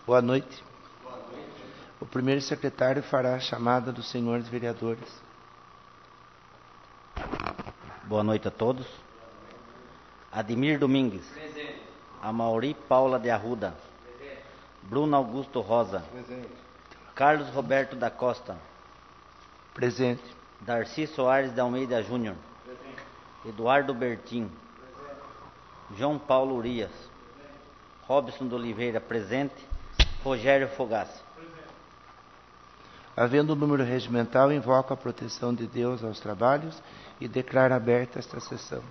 Boa noite. O primeiro secretário fará a chamada dos senhores vereadores. Boa noite a todos. Ademir Domingues. Presente. Amauri Paula de Arruda. Presente. Bruno Augusto Rosa. Presente. Carlos Roberto da Costa. Presente. Darcy Soares de Almeida Júnior. Presente. Eduardo Bertin. Presente. João Paulo Urias. Robson de Oliveira, presente. Rogério Fogassi. Havendo o número regimental, invoco a proteção de Deus aos trabalhos e declaro aberta esta sessão.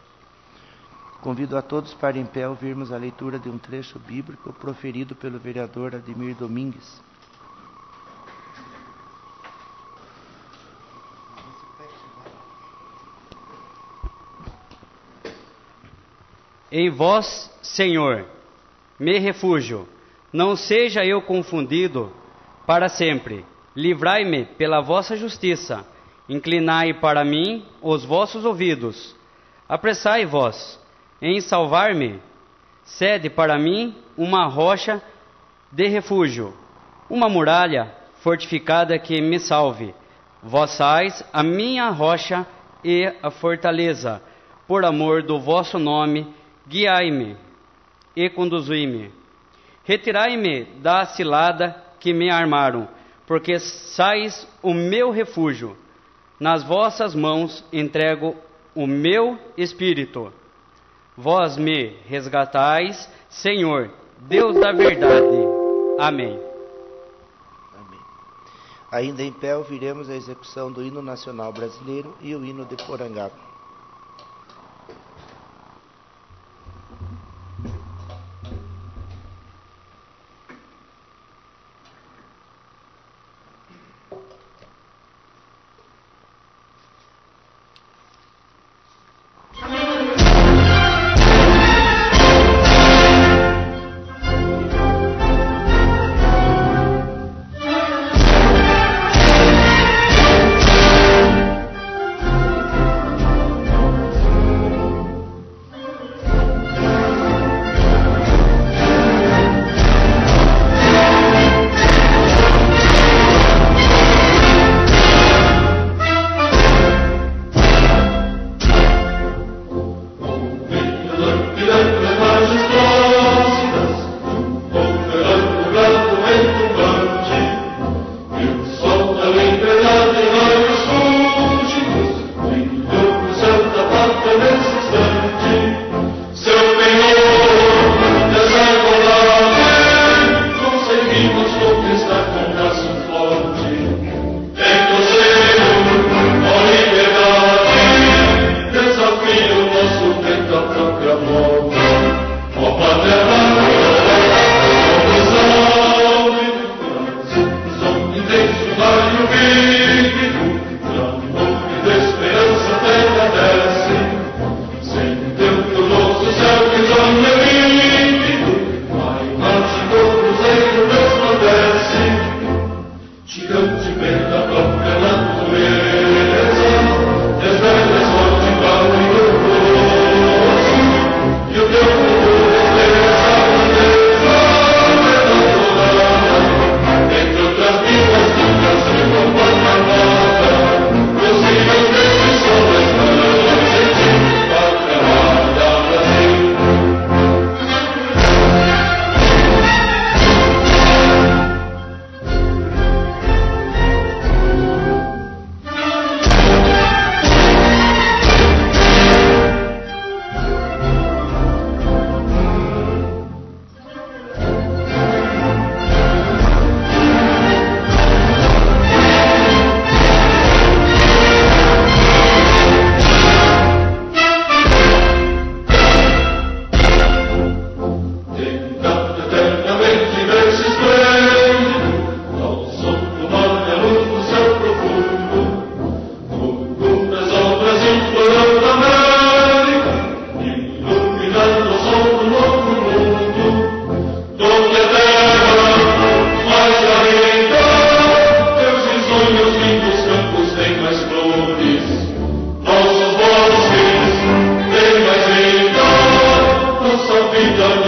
Convido a todos para em pé ouvirmos a leitura de um trecho bíblico proferido pelo vereador Ademir Domingues. Em vós, Senhor, me refúgio, não seja eu confundido para sempre. Livrai-me pela vossa justiça, inclinai para mim os vossos ouvidos. Apressai-vos em salvar-me, cede para mim uma rocha de refúgio, uma muralha fortificada que me salve. Vós sois a minha rocha e a fortaleza, por amor do vosso nome, guiai-me e conduzi-me. Retirai-me da cilada que me armaram, porque sais o meu refúgio. Nas vossas mãos entrego o meu espírito. Vós me resgatais, Senhor, Deus da verdade. Amém. Amém. Ainda em pé ouviremos a execução do hino nacional brasileiro e o hino de Porangaba.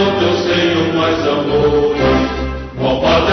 no teu seio mais amor. Ó Padre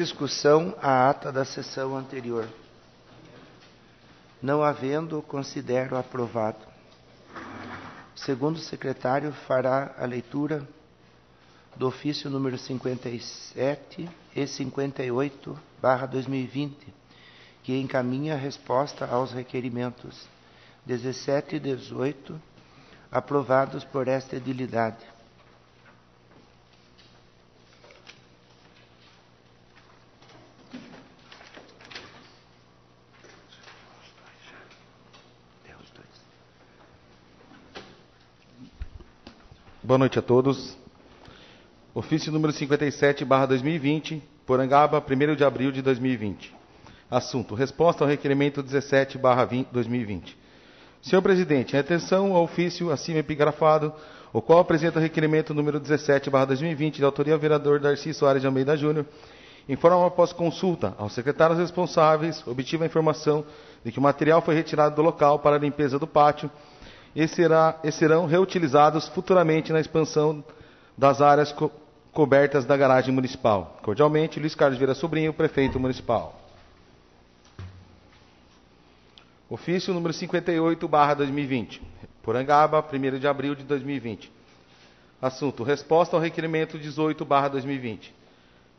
discussão a ata da sessão anterior? Não havendo, considero aprovado. O segundo secretário fará a leitura do ofício número 57 e 58, barra 2020, que encaminha a resposta aos requerimentos 17 e 18, aprovados por esta edilidade. Boa noite a todos. Ofício número 57, barra 2020, Porangaba, 1º de abril de 2020. Assunto: resposta ao requerimento 17, barra 2020. Senhor Presidente, em atenção ao ofício acima epigrafado, o qual apresenta o requerimento número 17, barra 2020, de autoria do vereador Darcy Soares de Almeida Júnior, informa após consulta aos secretários responsáveis, obtive a informação de que o material foi retirado do local para a limpeza do pátio e serão reutilizados futuramente na expansão das áreas cobertas da garagem municipal. Cordialmente, Luiz Carlos Vieira Sobrinho, prefeito municipal. Ofício número 58, barra 2020. Porangaba, 1º de abril de 2020. Assunto: resposta ao requerimento 18, barra 2020.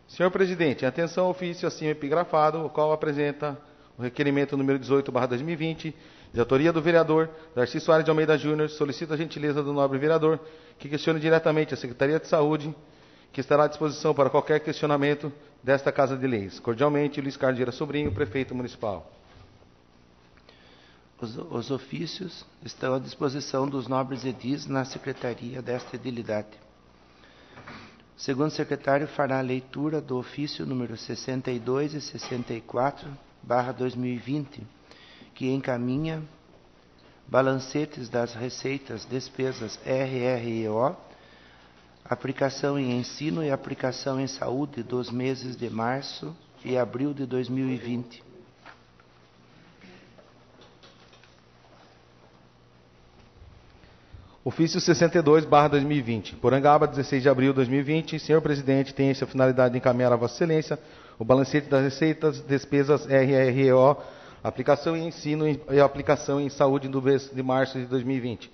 Senhor Presidente, em atenção ao ofício acima epigrafado, o qual apresenta o requerimento número 18, barra 2020, de autoria do vereador Darcy Soares de Almeida Júnior, solicito a gentileza do nobre vereador que questione diretamente a Secretaria de Saúde, que estará à disposição para qualquer questionamento desta Casa de Leis. Cordialmente, Luiz Carlos Vieira Sobrinho, prefeito municipal. Os ofícios estão à disposição dos nobres edis na secretaria desta edilidade. O segundo secretário fará a leitura do ofício número 62 e 64, barra 2020, que encaminha balancetes das receitas, despesas RREO, aplicação em ensino e aplicação em saúde dos meses de março e abril de 2020. Ofício 62, barra 2020. Porangaba, 16 de abril de 2020. Senhor Presidente, tem essa finalidade de encaminhar a Vossa Excelência o balancete das receitas, despesas RREO, aplicação em ensino e aplicação em saúde do mês de março de 2020.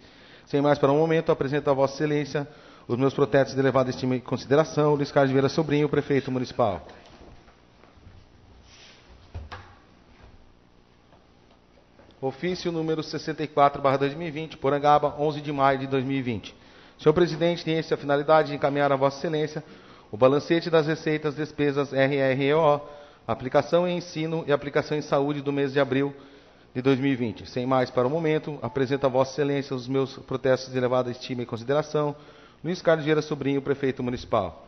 Sem mais para o momento, apresento a Vossa Excelência os meus protestos de elevada estima e consideração, Luiz Carlos Vieira Sobrinho, prefeito municipal. Ofício número 64, barra 2020, Porangaba, 11 de maio de 2020. Senhor Presidente, tem essa finalidade de encaminhar a Vossa Excelência o balancete das receitas, despesas RREO, aplicação em ensino e aplicação em saúde do mês de abril de 2020. Sem mais para o momento, apresento a Vossa Excelência os meus protestos de elevada estima e consideração, Luiz Carlos Vieira Sobrinho, prefeito municipal.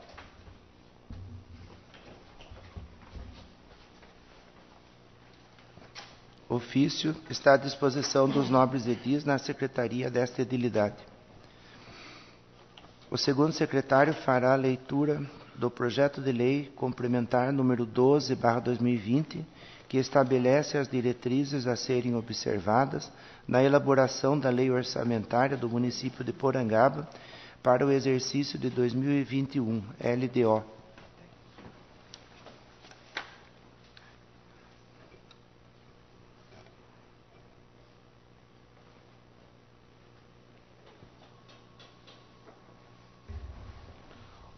Ofício está à disposição dos nobres edis na secretaria desta edilidade. O segundo secretário fará a leitura do projeto de lei complementar número 12, barra 2020, que estabelece as diretrizes a serem observadas na elaboração da lei orçamentária do município de Porangaba para o exercício de 2021, LDO.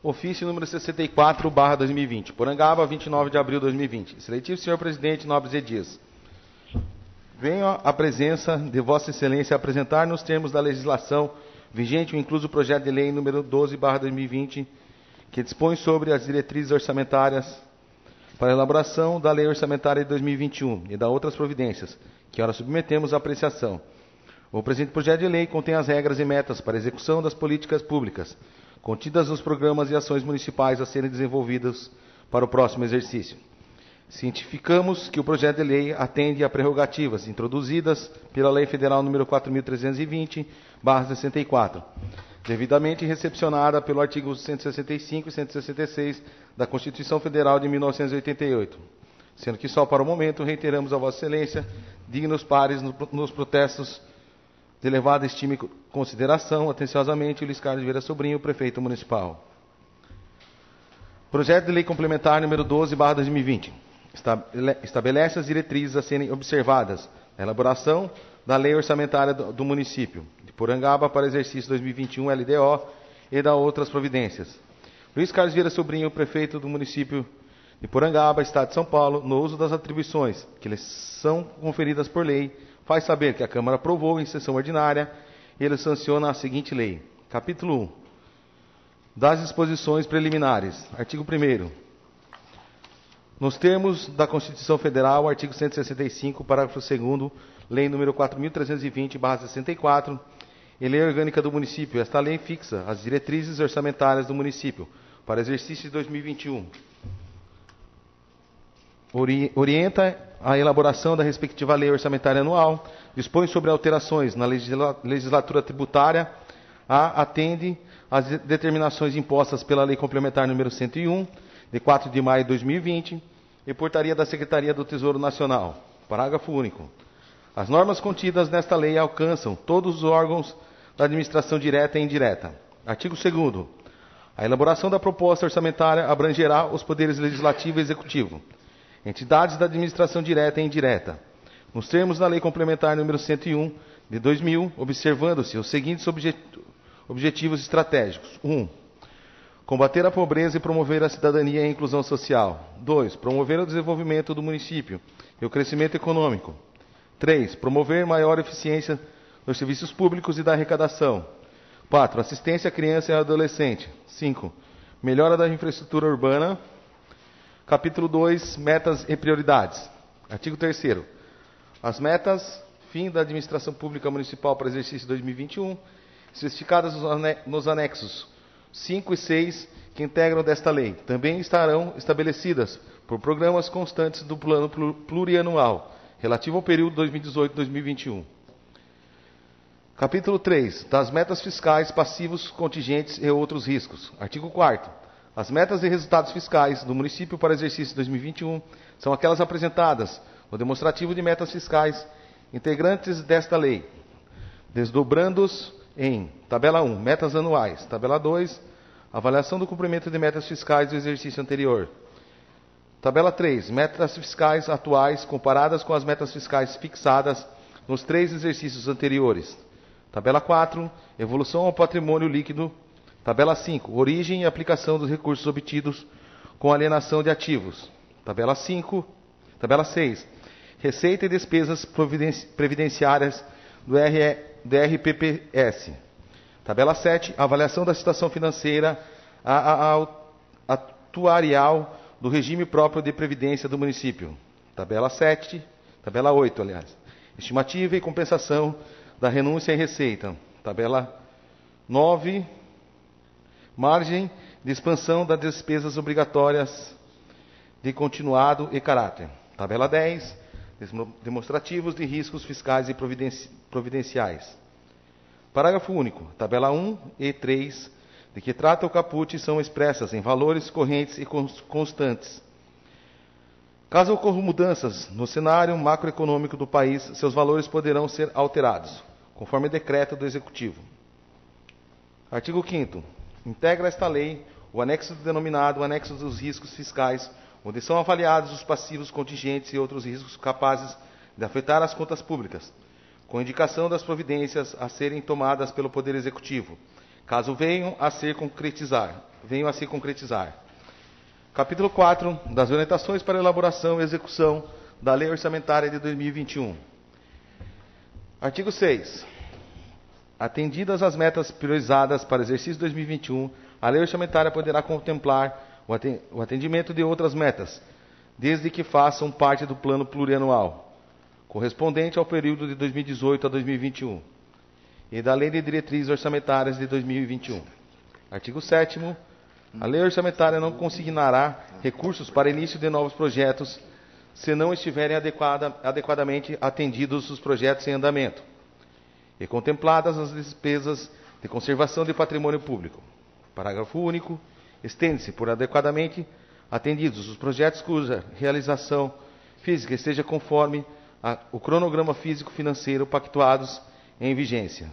Ofício número 64, barra 2020. Porangaba, 29 de abril de 2020. Seletivo senhor presidente, nobres edis. Venho à presença de Vossa Excelência apresentar nos termos da legislação vigente o incluso projeto de lei número 12, barra 2020, que dispõe sobre as diretrizes orçamentárias para a elaboração da lei orçamentária de 2021 e da outras providências, que ora submetemos à apreciação. O presente projeto de lei contém as regras e metas para a execução das políticas públicas, contidas nos programas e ações municipais a serem desenvolvidos para o próximo exercício. Cientificamos que o projeto de lei atende a prerrogativas introduzidas pela Lei Federal nº 4.320/64, devidamente recepcionada pelo artigo 165 e 166 da Constituição Federal de 1988, sendo que só para o momento reiteramos a Vossa Excelência dignos pares nos protestos de elevada estima e consideração, atenciosamente, Luiz Carlos Vieira Sobrinho, prefeito municipal. Projeto de Lei Complementar número 12/2020. Estabelece as diretrizes a serem observadas na elaboração da Lei Orçamentária do Município de Porangaba para exercício 2021 LDO e da outras providências. Luiz Carlos Vieira Sobrinho, prefeito do município de Porangaba, Estado de São Paulo, no uso das atribuições que lhes são conferidas por lei, faz saber que a Câmara aprovou em sessão ordinária e ele sanciona a seguinte lei. Capítulo 1. Das disposições preliminares. Artigo 1º. Nos termos da Constituição Federal, artigo 165, parágrafo 2º, Lei nº 4.320/64, e Lei Orgânica do Município. Esta lei fixa as diretrizes orçamentárias do município para exercício de 2021. Orienta a elaboração da respectiva lei orçamentária anual, dispõe sobre alterações na legislatura tributária, atende às determinações impostas pela Lei Complementar número 101, de 4 de maio de 2020, e portaria da Secretaria do Tesouro Nacional. Parágrafo único. As normas contidas nesta lei alcançam todos os órgãos da administração direta e indireta. Artigo 2º. A elaboração da proposta orçamentária abrangerá os poderes legislativo e executivo, entidades da administração direta e indireta, nos termos da Lei Complementar número 101 de 2000, observando-se os seguintes objetivos estratégicos. 1. Combater a pobreza e promover a cidadania e a inclusão social. 2. Promover o desenvolvimento do município e o crescimento econômico. 3. Promover maior eficiência nos serviços públicos e da arrecadação. 4. Assistência à criança e ao adolescente. 5. Melhora da infraestrutura urbana. Capítulo 2. Metas e prioridades. Artigo 3º. As metas, fim da administração pública municipal para exercício 2021, especificadas nos anexos 5 e 6 que integram desta lei, também estarão estabelecidas por programas constantes do plano plurianual, relativo ao período 2018-2021. Capítulo 3. Das metas fiscais, passivos, contingentes e outros riscos. Artigo 4º. As metas e resultados fiscais do município para exercício 2021 são aquelas apresentadas no demonstrativo de metas fiscais integrantes desta lei, desdobrando-os em tabela 1, metas anuais, tabela 2, avaliação do cumprimento de metas fiscais do exercício anterior. Tabela 3, metas fiscais atuais comparadas com as metas fiscais fixadas nos 3 exercícios anteriores. Tabela 4, evolução ao patrimônio líquido. Tabela 5, origem e aplicação dos recursos obtidos com alienação de ativos. Tabela 6, receita e despesas previdenciárias do RPPS. Tabela 7, avaliação da situação financeira atuarial do regime próprio de previdência do município. Tabela 8, estimativa e compensação da renúncia e receita. Tabela 9, margem de expansão das despesas obrigatórias de continuado e caráter. Tabela 10, demonstrativos de riscos fiscais e providenciais. Parágrafo único. Tabela 1 e 3, de que trata o caput, são expressas em valores correntes e constantes. Caso ocorram mudanças no cenário macroeconômico do país, seus valores poderão ser alterados, conforme decreto do Executivo. Artigo 5º. Integra esta lei o anexo denominado Anexo dos Riscos Fiscais, onde são avaliados os passivos contingentes e outros riscos capazes de afetar as contas públicas, com indicação das providências a serem tomadas pelo Poder Executivo, caso venham a se concretizar. Capítulo 4. Das orientações para elaboração e execução da Lei Orçamentária de 2021. Artigo 6. Atendidas as metas priorizadas para o exercício 2021, a Lei Orçamentária poderá contemplar o atendimento de outras metas, desde que façam parte do plano plurianual, correspondente ao período de 2018 a 2021, e da Lei de Diretrizes Orçamentárias de 2021. Artigo 7º. A Lei Orçamentária não consignará recursos para início de novos projetos, se não estiverem adequadamente atendidos os projetos em andamento e contempladas as despesas de conservação de patrimônio público. Parágrafo único. Estende-se por adequadamente atendidos os projetos cuja realização física esteja conforme o cronograma físico-financeiro pactuados em vigência.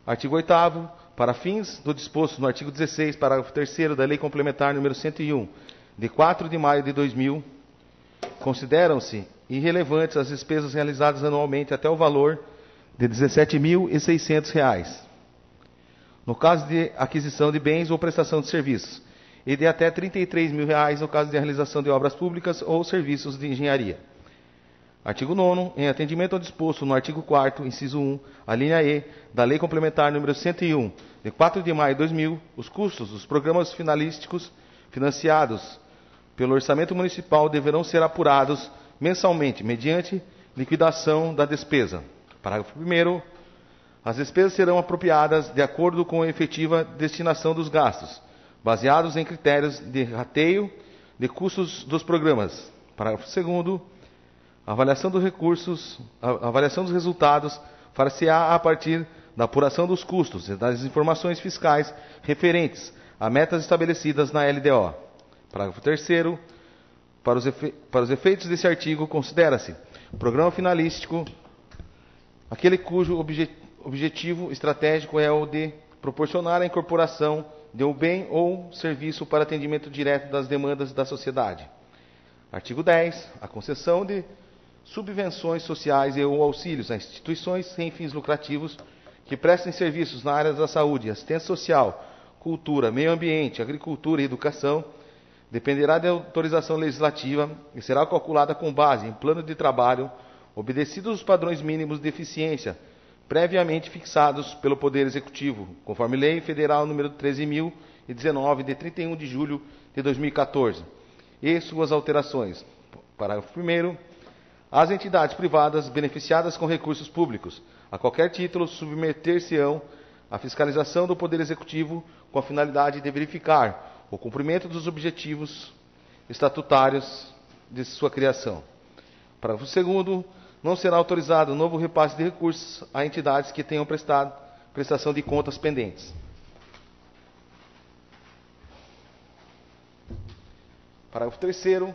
Artigo 8º. Para fins do disposto no artigo 16, parágrafo 3º da Lei Complementar número 101, de 4 de maio de 2000, consideram-se irrelevantes as despesas realizadas anualmente até o valor de R$ 17.600, no caso de aquisição de bens ou prestação de serviços, e de até R$ 33.000 no caso de realização de obras públicas ou serviços de engenharia. Artigo 9º, em atendimento ao disposto no artigo 4º, inciso 1, a linha E, da Lei Complementar número 101, de 4 de maio de 2000, os custos dos programas finalísticos financiados pelo orçamento municipal deverão ser apurados mensalmente, mediante liquidação da despesa. Parágrafo 1º, as despesas serão apropriadas de acordo com a efetiva destinação dos gastos, baseados em critérios de rateio de custos dos programas. Parágrafo 2º, a avaliação dos recursos, a avaliação dos resultados far-se-á a partir da apuração dos custos e das informações fiscais referentes a metas estabelecidas na LDO. Parágrafo 3º, para os efeitos desse artigo, considera-se programa finalístico aquele cujo objetivo estratégico é o de proporcionar a incorporação de um bem ou serviço para atendimento direto das demandas da sociedade. Artigo 10. A concessão de subvenções sociais e ou auxílios a instituições sem fins lucrativos que prestem serviços na área da saúde, assistência social, cultura, meio ambiente, agricultura e educação, dependerá de autorização legislativa e será calculada com base em plano de trabalho, obedecidos os padrões mínimos de eficiência previamente fixados pelo Poder Executivo, conforme Lei Federal número 13.019, de 31 de julho de 2014, e suas alterações. Parágrafo 1º. As entidades privadas beneficiadas com recursos públicos, a qualquer título, submeter-se-ão à fiscalização do Poder Executivo com a finalidade de verificar o cumprimento dos objetivos estatutários de sua criação. Parágrafo 2º. Não será autorizado novo repasse de recursos a entidades que tenham prestação de contas pendentes. Parágrafo 3º.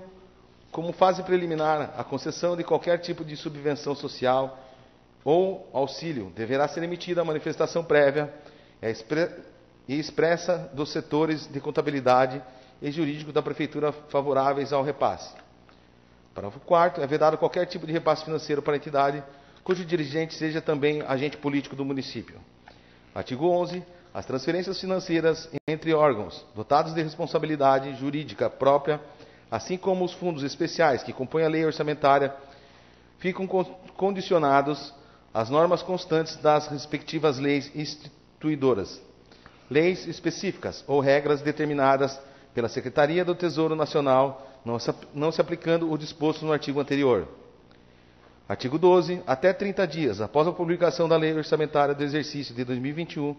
Como fase preliminar, a concessão de qualquer tipo de subvenção social ou auxílio deverá ser emitida a manifestação prévia e expressa dos setores de contabilidade e jurídico da Prefeitura favoráveis ao repasse. Parágrafo 4º. É vedado qualquer tipo de repasse financeiro para a entidade cujo dirigente seja também agente político do município. Artigo 11. As transferências financeiras entre órgãos dotados de responsabilidade jurídica própria, assim como os fundos especiais que compõem a lei orçamentária, ficam condicionados às normas constantes das respectivas leis instituidoras, leis específicas ou regras determinadas pela Secretaria do Tesouro Nacional, não se aplicando o disposto no artigo anterior. Artigo 12. Até 30 dias após a publicação da Lei Orçamentária do Exercício de 2021,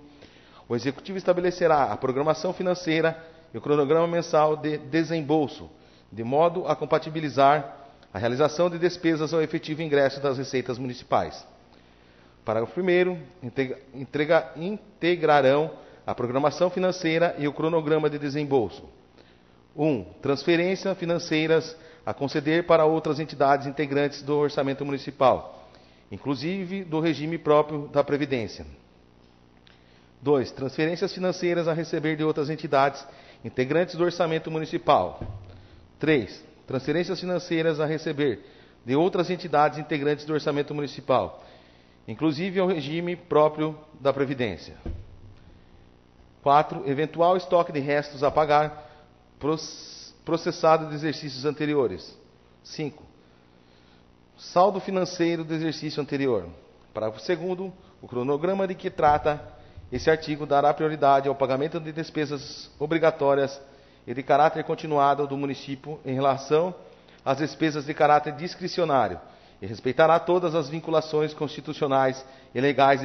o Executivo estabelecerá a programação financeira e o cronograma mensal de desembolso, de modo a compatibilizar a realização de despesas ao efetivo ingresso das receitas municipais. Parágrafo 1º. Integrarão a programação financeira e o cronograma de desembolso. 1. Transferências financeiras a conceder para outras entidades integrantes do orçamento municipal, inclusive do regime próprio da Previdência. 2. Transferências financeiras a receber de outras entidades integrantes do orçamento municipal. 3. Transferências financeiras a receber de outras entidades integrantes do orçamento municipal, inclusive ao regime próprio da Previdência. 4. Eventual estoque de restos a pagar processado de exercícios anteriores. 5. Saldo financeiro do exercício anterior. Parágrafo 2º. O cronograma de que trata esse artigo dará prioridade ao pagamento de despesas obrigatórias e de caráter continuado do município em relação às despesas de caráter discricionário e respeitará todas as vinculações constitucionais e legais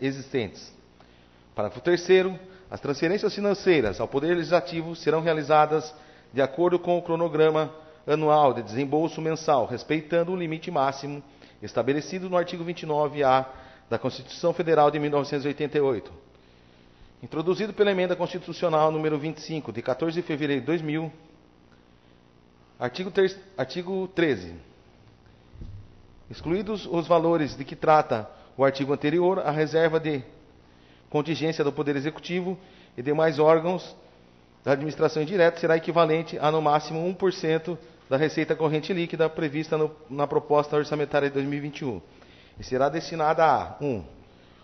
existentes. Parágrafo 3º. As transferências financeiras ao Poder Legislativo serão realizadas de acordo com o cronograma anual de desembolso mensal, respeitando o limite máximo estabelecido no artigo 29-A da Constituição Federal de 1988. Introduzido pela Emenda Constitucional número 25, de 14 de fevereiro de 2000, artigo 13. Excluídos os valores de que trata o artigo anterior, a reserva de contingência do Poder Executivo e demais órgãos da administração indireta será equivalente a, no máximo, 1% da receita corrente líquida prevista na proposta orçamentária de 2021 e será destinada a 1.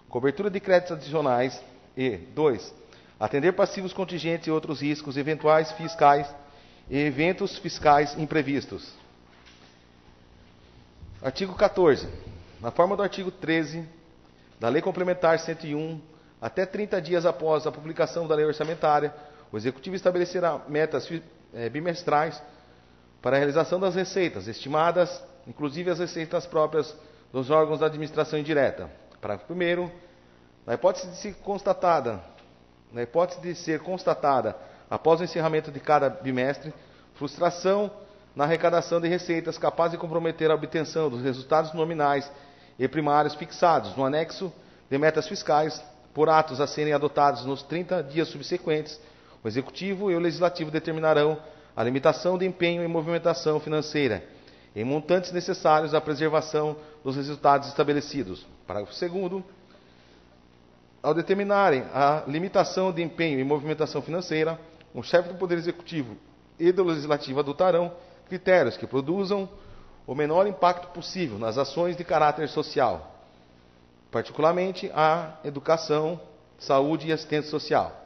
Cobertura de créditos adicionais e 2. Atender passivos contingentes e outros riscos eventuais fiscais e eventos fiscais imprevistos. Artigo 14. Na forma do artigo 13 da Lei Complementar 101, até 30 dias após a publicação da Lei Orçamentária, o Executivo estabelecerá metas bimestrais para a realização das receitas estimadas, inclusive as receitas próprias dos órgãos da administração indireta. Parágrafo 1º. Na hipótese de ser constatada, após o encerramento de cada bimestre, frustração na arrecadação de receitas capaz de comprometer a obtenção dos resultados nominais e primários fixados no anexo de metas fiscais, por atos a serem adotados nos 30 dias subsequentes, o Executivo e o Legislativo determinarão a limitação de empenho e movimentação financeira em montantes necessários à preservação dos resultados estabelecidos. Parágrafo 2º. Ao determinarem a limitação de empenho e movimentação financeira, o chefe do Poder Executivo e do Legislativo adotarão critérios que produzam o menor impacto possível nas ações de caráter social, particularmente a educação, saúde e assistência social.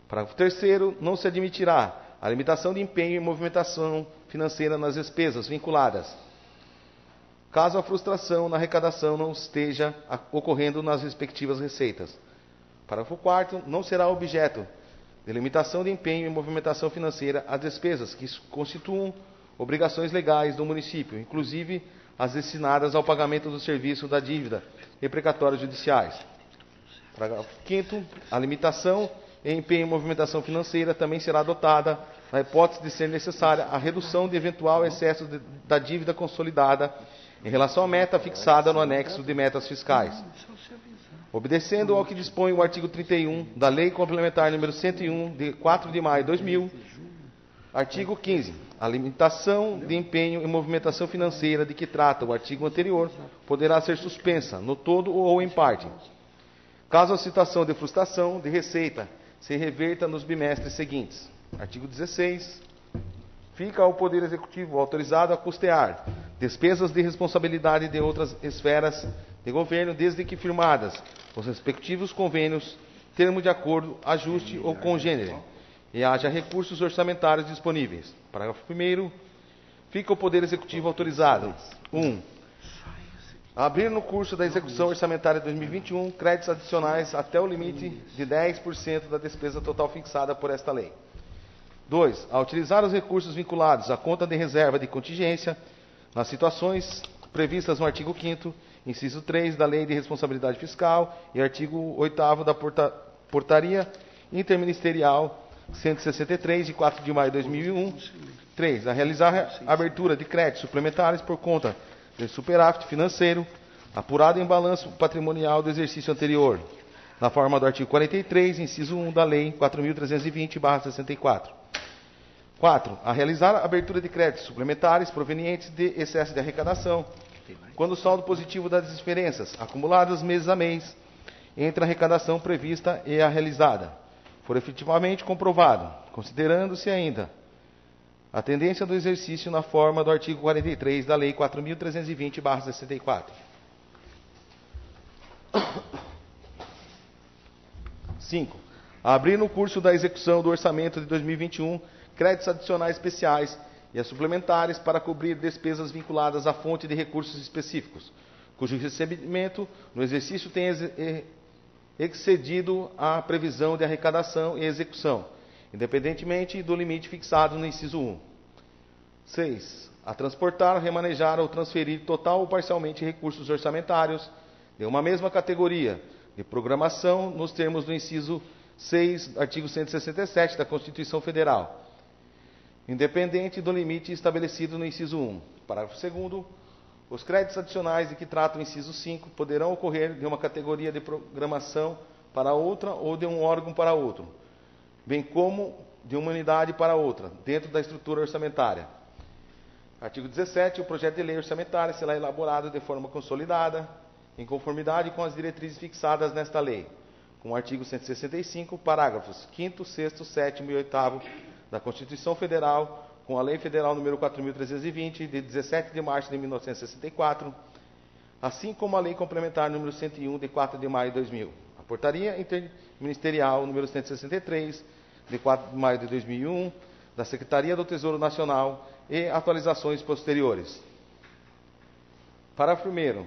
Parágrafo 3º. Não se admitirá a limitação de empenho e movimentação financeira nas despesas vinculadas, caso a frustração na arrecadação não esteja ocorrendo nas respectivas receitas. Parágrafo 4º. Não será objeto de limitação de empenho e movimentação financeira as despesas que constituam obrigações legais do município, inclusive as destinadas ao pagamento do serviço da dívida e precatórios judiciais. Parágrafo 5º. A limitação em empenho e movimentação financeira também será adotada na hipótese de ser necessária a redução de eventual excesso da dívida consolidada em relação à meta fixada no anexo de metas fiscais. Obedecendo ao que dispõe o artigo 31 da Lei Complementar número 101, de 4 de maio de 2000, artigo 15. A limitação de empenho e movimentação financeira de que trata o artigo anterior poderá ser suspensa, no todo ou em parte, caso a situação de frustração de receita se reverta nos bimestres seguintes. Artigo 16. Fica ao Poder Executivo autorizado a custear despesas de responsabilidade de outras esferas de governo, desde que firmadas os respectivos convênios, termo de acordo, ajuste ou congênere, e haja recursos orçamentários disponíveis. Parágrafo 1º. Fica o Poder Executivo autorizado: 1. A abrir no curso da execução orçamentária de 2021 créditos adicionais até o limite de 10% da despesa total fixada por esta lei. 2. A utilizar os recursos vinculados à conta de reserva de contingência nas situações previstas no artigo 5º, inciso 3 da Lei de Responsabilidade Fiscal e artigo 8º da Portaria Interministerial 163, de 4 de maio de 2001. 3. A realizar a abertura de créditos suplementares por conta de superávit financeiro apurado em balanço patrimonial do exercício anterior, na forma do artigo 43, inciso 1 da Lei 4.320/64. 4. A realizar a abertura de créditos suplementares provenientes de excesso de arrecadação, quando o saldo positivo das diferenças acumuladas mês a mês entre a arrecadação prevista e a realizada for efetivamente comprovado, considerando-se ainda a tendência do exercício na forma do artigo 43 da Lei 4.320/64. 5. A abrir no curso da execução do orçamento de 2021 créditos adicionais especiais e as suplementares para cobrir despesas vinculadas à fonte de recursos específicos, cujo recebimento no exercício tenha excedido a previsão de arrecadação e execução, independentemente do limite fixado no inciso 1. 6. A transportar, remanejar ou transferir total ou parcialmente recursos orçamentários de uma mesma categoria de programação nos termos do inciso 6, artigo 167 da Constituição Federal, independente do limite estabelecido no inciso 1. Parágrafo 2º. Os créditos adicionais de que trata o inciso 5 poderão ocorrer de uma categoria de programação para outra ou de um órgão para outro, bem como de uma unidade para outra, dentro da estrutura orçamentária. Artigo 17. O projeto de lei orçamentária será elaborado de forma consolidada, em conformidade com as diretrizes fixadas nesta lei, com o artigo 165, parágrafos 5º, 6º, 7º e 8º da Constituição Federal, com a Lei Federal nº 4.320, de 17 de março de 1964, assim como a Lei Complementar nº 101, de 4 de maio de 2000. A Portaria Interministerial nº 163, de 4 de maio de 2001, da Secretaria do Tesouro Nacional e atualizações posteriores. Parágrafo 1º.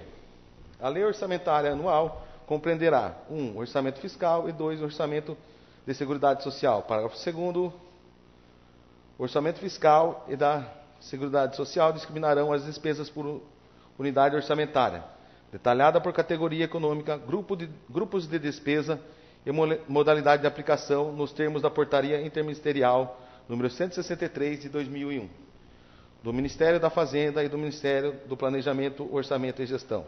A Lei Orçamentária Anual compreenderá 1. Orçamento fiscal e 2. Orçamento de Seguridade Social. Parágrafo 2º. O orçamento fiscal e da Seguridade Social discriminarão as despesas por unidade orçamentária, detalhada por categoria econômica, grupos de despesa e modalidade de aplicação nos termos da Portaria Interministerial número 163 de 2001, do Ministério da Fazenda e do Ministério do Planejamento, Orçamento e Gestão.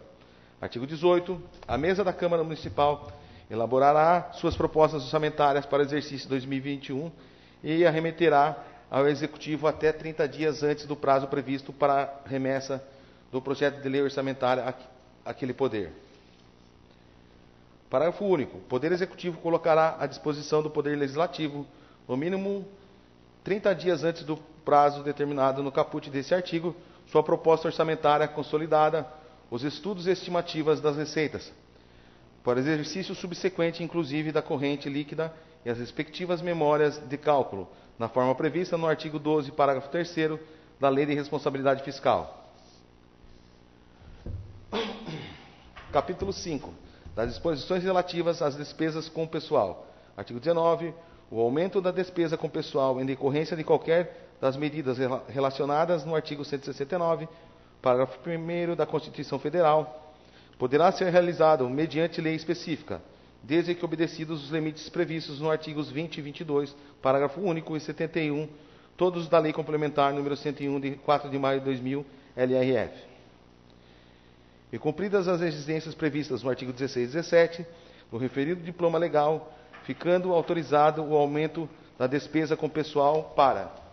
Artigo 18. A mesa da Câmara Municipal elaborará suas propostas orçamentárias para o exercício 2021 e a remeterá ao Executivo até 30 dias antes do prazo previsto para a remessa do projeto de lei orçamentária àquele poder. Parágrafo único. O Poder Executivo colocará à disposição do Poder Legislativo, no mínimo 30 dias antes do prazo determinado no caput desse artigo, sua proposta orçamentária consolidada, os estudos e estimativas das receitas, para exercício subsequente, inclusive da corrente líquida e as respectivas memórias de cálculo, na forma prevista no artigo 12, parágrafo 3º da Lei de Responsabilidade Fiscal. Capítulo 5. Das disposições relativas às despesas com pessoal. Artigo 19. O aumento da despesa com pessoal em decorrência de qualquer das medidas relacionadas no artigo 169, parágrafo 1º da Constituição Federal, poderá ser realizado mediante lei específica, desde que obedecidos os limites previstos nos artigos 20 e 22, parágrafo único e 71, todos da Lei Complementar número 101, de 4 de maio de 2000, LRF. E cumpridas as exigências previstas no artigo 16 e 17, no referido diploma legal, ficando autorizado o aumento da despesa com pessoal para: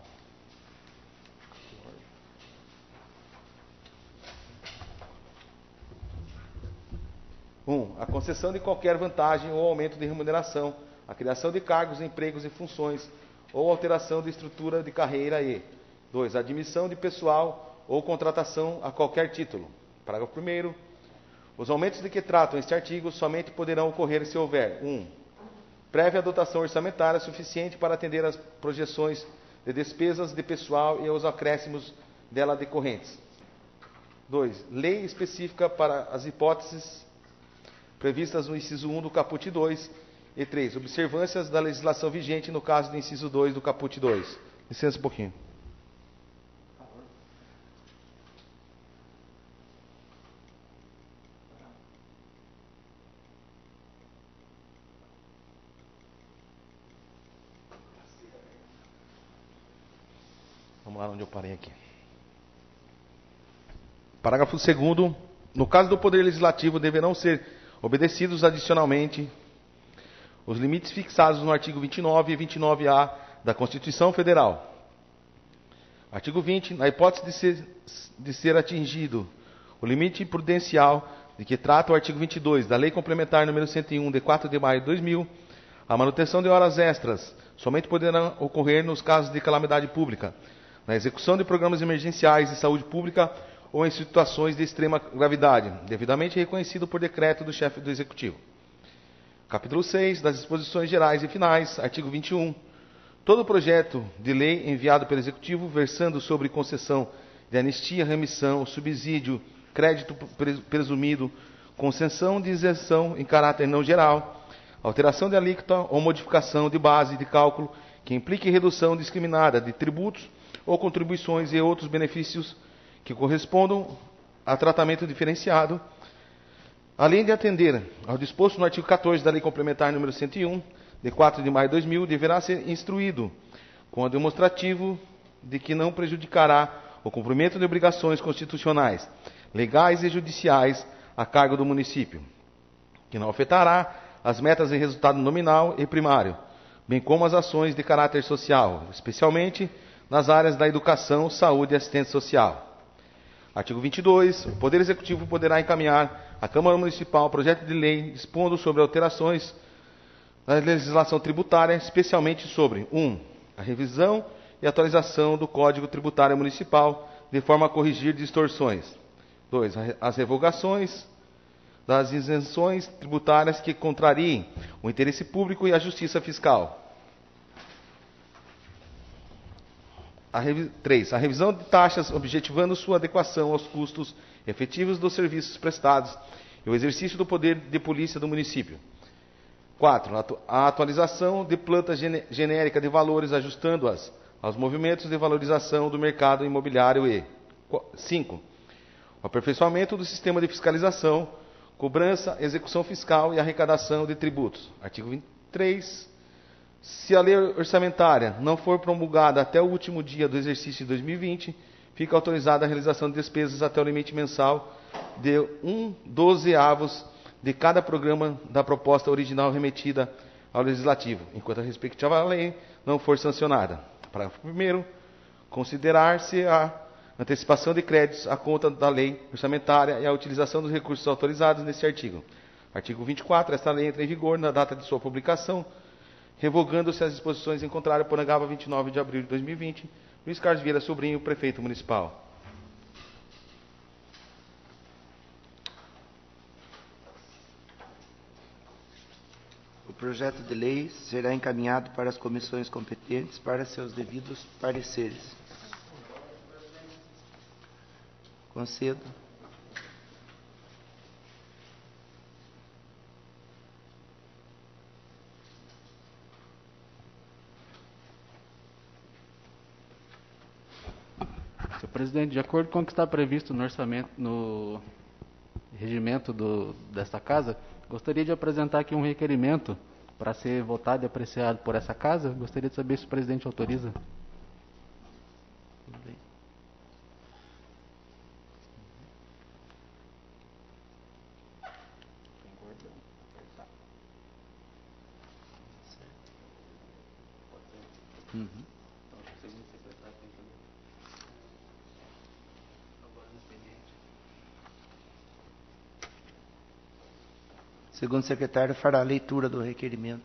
a concessão de qualquer vantagem ou aumento de remuneração, a criação de cargos, empregos e funções, ou alteração de estrutura de carreira e 2. A admissão de pessoal ou contratação a qualquer título. Parágrafo 1º. Os aumentos de que tratam este artigo somente poderão ocorrer se houver 1. Prévia dotação orçamentária suficiente para atender às projeções de despesas de pessoal e aos acréscimos dela decorrentes. 2. Lei específica para as hipóteses previstas no inciso 1 do caput 2. E 3. Observâncias da legislação vigente no caso do inciso 2 do caput 2. Licença um pouquinho. Vamos lá onde eu parei aqui. Parágrafo 2º. No caso do Poder Legislativo, deverão ser obedecidos adicionalmente os limites fixados no artigo 29 e 29A da Constituição Federal. Artigo 20. Na hipótese de ser atingido o limite prudencial de que trata o artigo 22 da Lei Complementar número 101, de 4 de maio de 2000, a manutenção de horas extras somente poderá ocorrer nos casos de calamidade pública, na execução de programas emergenciais de saúde pública ou em situações de extrema gravidade, devidamente reconhecido por decreto do chefe do Executivo. Capítulo 6. Das disposições gerais e finais. Artigo 21. Todo projeto de lei enviado pelo Executivo versando sobre concessão de anistia, remissão, subsídio, crédito presumido, concessão de isenção em caráter não geral, alteração de alíquota ou modificação de base de cálculo que implique redução discriminada de tributos ou contribuições e outros benefícios que correspondam a tratamento diferenciado, além de atender ao disposto no artigo 14 da Lei Complementar número 101, de 4 de maio de 2000, deverá ser instruído com a demonstrativo de que não prejudicará o cumprimento de obrigações constitucionais, legais e judiciais a cargo do município, que não afetará as metas de resultado nominal e primário, bem como as ações de caráter social, especialmente nas áreas da educação, saúde e assistência social. Artigo 22. O Poder Executivo poderá encaminhar à Câmara Municipal projeto de lei dispondo sobre alterações da legislação tributária, especialmente sobre 1. A revisão e atualização do Código Tributário Municipal, de forma a corrigir distorções. 2. As revogações das isenções tributárias que contrariem o interesse público e a justiça fiscal. 3. A revisão de taxas objetivando sua adequação aos custos efetivos dos serviços prestados e o exercício do poder de polícia do município. 4. A atualização de planta genérica de valores, ajustando-as aos movimentos de valorização do mercado imobiliário. E 5. O aperfeiçoamento do sistema de fiscalização, cobrança, execução fiscal e arrecadação de tributos. Artigo 23. Se a lei orçamentária não for promulgada até o último dia do exercício de 2020, fica autorizada a realização de despesas até o limite mensal de 1/12 de cada programa da proposta original remetida ao Legislativo, enquanto a respectiva lei não for sancionada. Parágrafo 1º. Considerar-se a antecipação de créditos à conta da lei orçamentária e a utilização dos recursos autorizados neste artigo. Artigo 24. Esta lei entra em vigor na data de sua publicação, revogando-se as disposições em contrário, Porangaba, 29 de abril de 2020. Luiz Carlos Vieira Sobrinho, Prefeito Municipal. O projeto de lei será encaminhado para as comissões competentes para seus devidos pareceres. Concedo. Senhor presidente, de acordo com o que está previsto no orçamento, no regimento desta casa, gostaria de apresentar aqui um requerimento para ser votado e apreciado por essa casa. Gostaria de saber se o presidente autoriza. Tudo bem. Segundo secretário, fará a leitura do requerimento.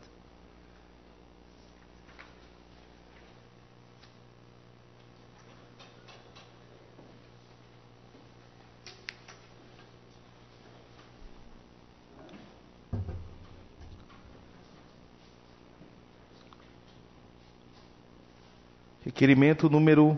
Requerimento número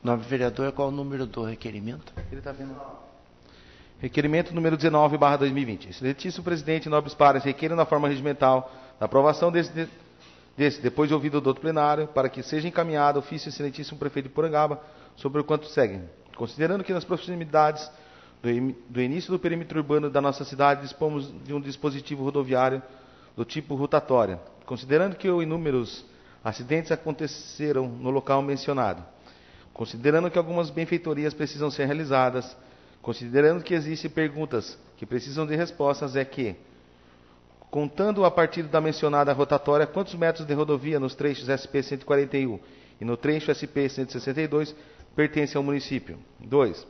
9, vereador, qual o número do requerimento? Ele está vendo. Requerimento número 19/2020. Excelentíssimo presidente, nobres pares, requeiro na forma regimental da aprovação desse, depois de ouvido do outro plenário, para que seja encaminhado ofício excelentíssimo prefeito de Porangaba sobre o quanto segue. Considerando que nas proximidades do início do perímetro urbano da nossa cidade dispomos de um dispositivo rodoviário do tipo rotatória, considerando que inúmeros acidentes aconteceram no local mencionado, considerando que algumas benfeitorias precisam ser realizadas, considerando que existem perguntas que precisam de respostas, é que, contando a partir da mencionada rotatória, quantos metros de rodovia nos trechos SP-141 e no trecho SP-162 pertencem ao município? 2.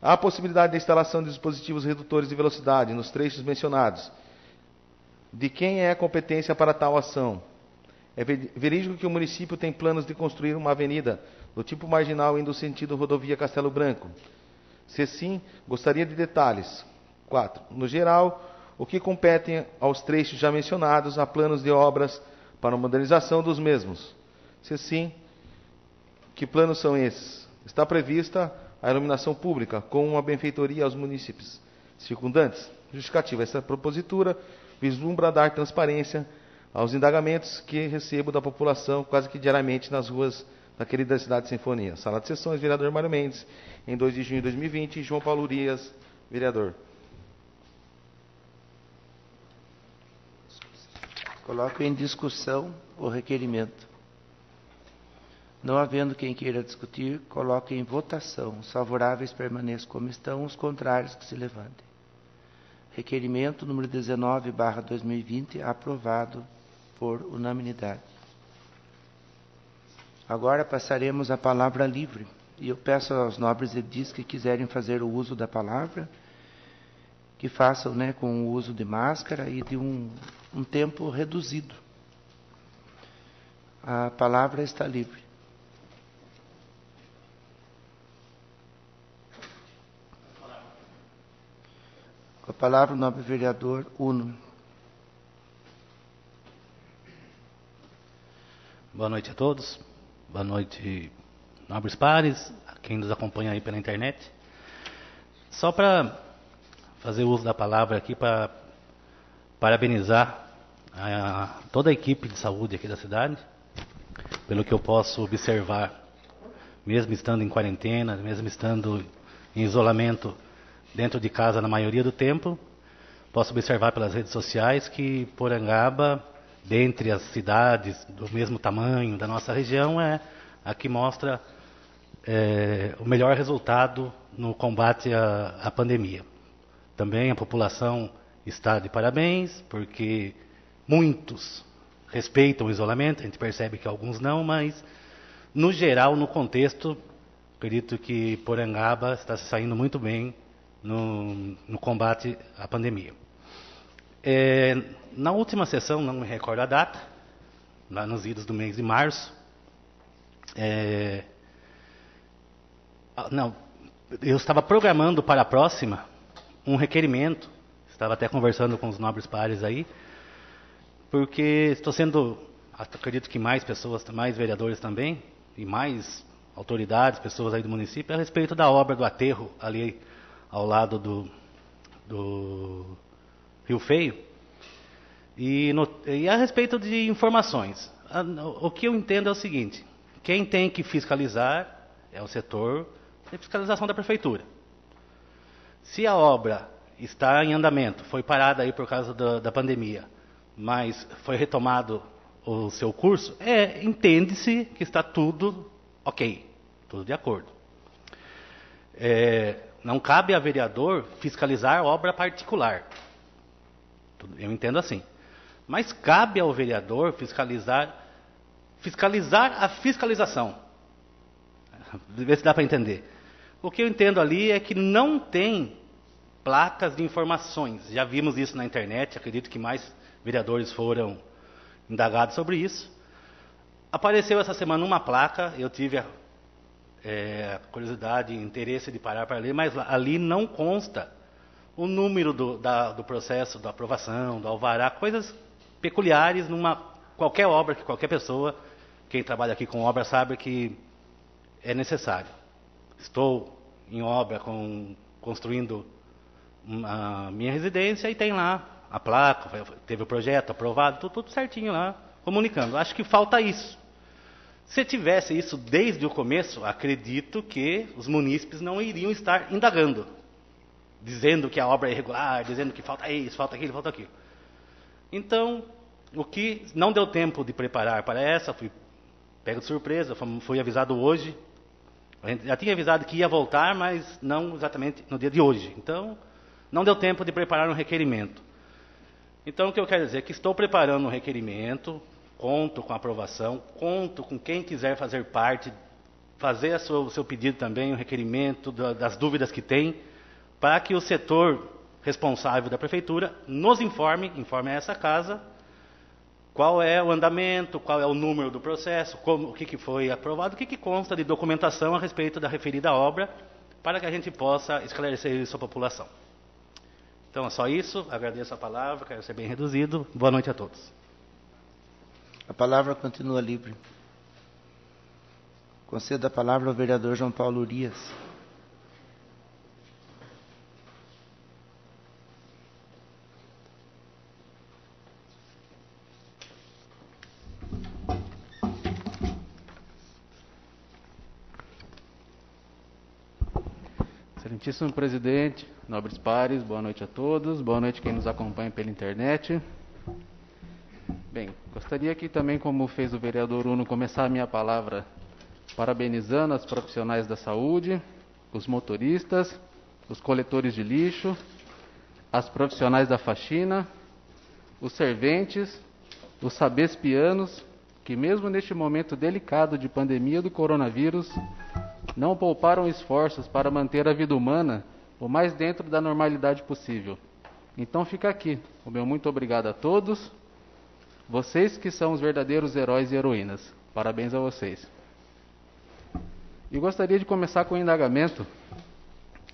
Há a possibilidade de instalação de dispositivos redutores de velocidade nos trechos mencionados. De quem é a competência para tal ação? É verídico que o município tem planos de construir uma avenida do tipo marginal indo sentido rodovia Castelo Branco? Se sim, gostaria de detalhes. 4. No geral, o que compete aos trechos já mencionados, há planos de obras para a modernização dos mesmos? Se sim, que planos são esses? Está prevista a iluminação pública com uma benfeitoria aos municípios circundantes? Justificativa. Essa propositura vislumbra dar transparência aos indagamentos que recebo da população quase que diariamente nas ruas da querida cidade de Sinfonia. Sala de sessões, vereador Mário Mendes, em 2 de junho de 2020, João Paulo Urias, vereador. Coloco em discussão o requerimento. Não havendo quem queira discutir, coloco em votação. Os favoráveis permaneçam como estão, os contrários que se levantem. Requerimento número 19/2020, aprovado por unanimidade. Agora passaremos à palavra livre. E eu peço aos nobres edis que quiserem fazer o uso da palavra, que façam, com o uso de máscara e de um tempo reduzido. A palavra está livre. Com a palavra o nobre vereador Uno. Boa noite a todos. Boa noite, nobres pares, a quem nos acompanha aí pela internet. Só para fazer uso da palavra aqui para parabenizar toda a equipe de saúde aqui da cidade, pelo que eu posso observar, mesmo estando em quarentena, mesmo estando em isolamento dentro de casa na maioria do tempo, posso observar pelas redes sociais que Porangaba, dentre as cidades do mesmo tamanho da nossa região, é a que mostra o melhor resultado no combate à pandemia. Também a população está de parabéns, porque muitos respeitam o isolamento, a gente percebe que alguns não, mas no geral, no contexto, acredito que Porangaba está se saindo muito bem no combate à pandemia. Na última sessão, não me recordo a data, lá nos idos do mês de março, eu estava programando para a próxima um requerimento, estava até conversando com os nobres pares aí, porque estou sendo, acredito que mais pessoas, mais vereadores também, e mais autoridades, pessoas aí do município, a respeito da obra do aterro ali ao lado do Rio Feio, e a respeito de informações. O que eu entendo é o seguinte: quem tem que fiscalizar é o setor de fiscalização da prefeitura. Se a obra está em andamento, foi parada aí por causa da pandemia, mas foi retomado o seu curso, entende-se que está tudo ok, tudo de acordo. Não cabe a vereador fiscalizar obra particular. Eu entendo assim. Mas cabe ao vereador fiscalizar a fiscalização. Ver se dá para entender. O que eu entendo ali é que não tem placas de informações. Já vimos isso na internet, acredito que mais vereadores foram indagados sobre isso. Apareceu essa semana uma placa, eu tive a curiosidade e interesse de parar para ler, mas ali não consta o número do processo, da aprovação, do alvará, coisas peculiares qualquer obra que qualquer pessoa, quem trabalha aqui com obra sabe que é necessário. Estou em obra construindo a minha residência e tem lá a placa, teve o projeto aprovado, tudo certinho lá, comunicando. Acho que falta isso. Se tivesse isso desde o começo, acredito que os munícipes não iriam estar indagando, dizendo que a obra é irregular, dizendo que falta isso, falta aquilo, falta aquilo. Então, o que não deu tempo de preparar para essa, fui pego de surpresa, fui avisado hoje. A gente já tinha avisado que ia voltar, mas não exatamente no dia de hoje. Então, não deu tempo de preparar um requerimento. Então, o que eu quero dizer é que estou preparando um requerimento, conto com a aprovação, conto com quem quiser fazer parte, fazer o seu pedido também, um requerimento das dúvidas que tem, para que o setor responsável da prefeitura nos informe a essa casa, qual é o andamento, qual é o número do processo, o que foi aprovado, o que consta de documentação a respeito da referida obra, para que a gente possa esclarecer isso à população. Então é só isso, agradeço a palavra, quero ser bem reduzido. Boa noite a todos. A palavra continua livre. Concedo a palavra ao vereador João Paulo Urias. Excelentíssimo presidente, nobres pares, boa noite a todos, boa noite quem nos acompanha pela internet. Bem, gostaria aqui também, como fez o vereador Uno, começar a minha palavra parabenizando os profissionais da saúde, os motoristas, os coletores de lixo, as profissionais da faxina, os serventes, os sabespianos, que mesmo neste momento delicado de pandemia do coronavírus, não pouparam esforços para manter a vida humana o mais dentro da normalidade possível. Então fica aqui o meu muito obrigado a todos, vocês que são os verdadeiros heróis e heroínas. Parabéns a vocês. E gostaria de começar com um indagamento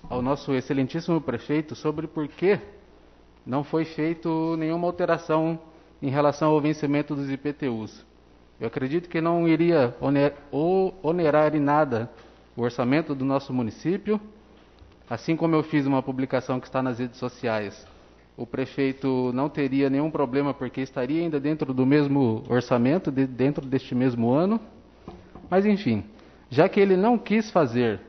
ao nosso excelentíssimo prefeito sobre por que não foi feito nenhuma alteração em relação ao vencimento dos IPTUs. Eu acredito que não iria onerar em nada o orçamento do nosso município, assim como eu fiz uma publicação que está nas redes sociais. O prefeito não teria nenhum problema porque estaria ainda dentro do mesmo orçamento, dentro deste mesmo ano. Mas enfim, já que ele não quis fazer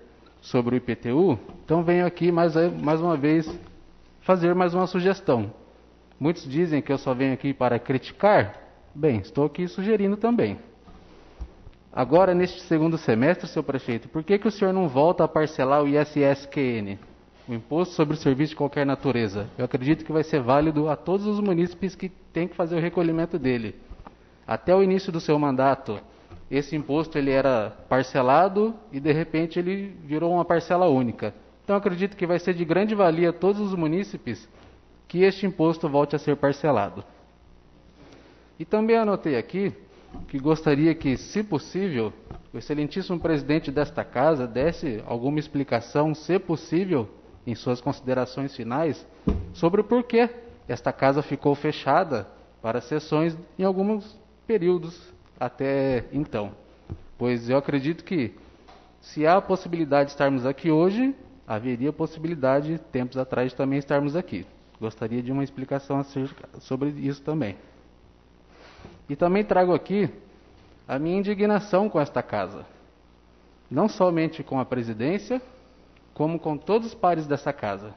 sobre o IPTU, então venho aqui mais uma vez fazer mais uma sugestão. Muitos dizem que eu só venho aqui para criticar. Bem, estou aqui sugerindo também. Agora, neste segundo semestre, seu prefeito, por que o senhor não volta a parcelar o ISSQN, o Imposto sobre o Serviço de Qualquer Natureza? Eu acredito que vai ser válido a todos os munícipes que têm que fazer o recolhimento dele. Até o início do seu mandato, esse imposto ele era parcelado e, de repente, ele virou uma parcela única. Então, acredito que vai ser de grande valia a todos os munícipes que este imposto volte a ser parcelado. E também anotei aqui que gostaria que, se possível, o excelentíssimo presidente desta casa desse alguma explicação, se possível, em suas considerações finais, sobre o porquê esta casa ficou fechada para sessões em alguns períodos até então. Pois eu acredito que, se há a possibilidade de estarmos aqui hoje, haveria possibilidade, tempos atrás, de também estarmos aqui. Gostaria de uma explicação sobre isso também. E também trago aqui a minha indignação com esta casa. Não somente com a presidência, como com todos os pares dessa casa.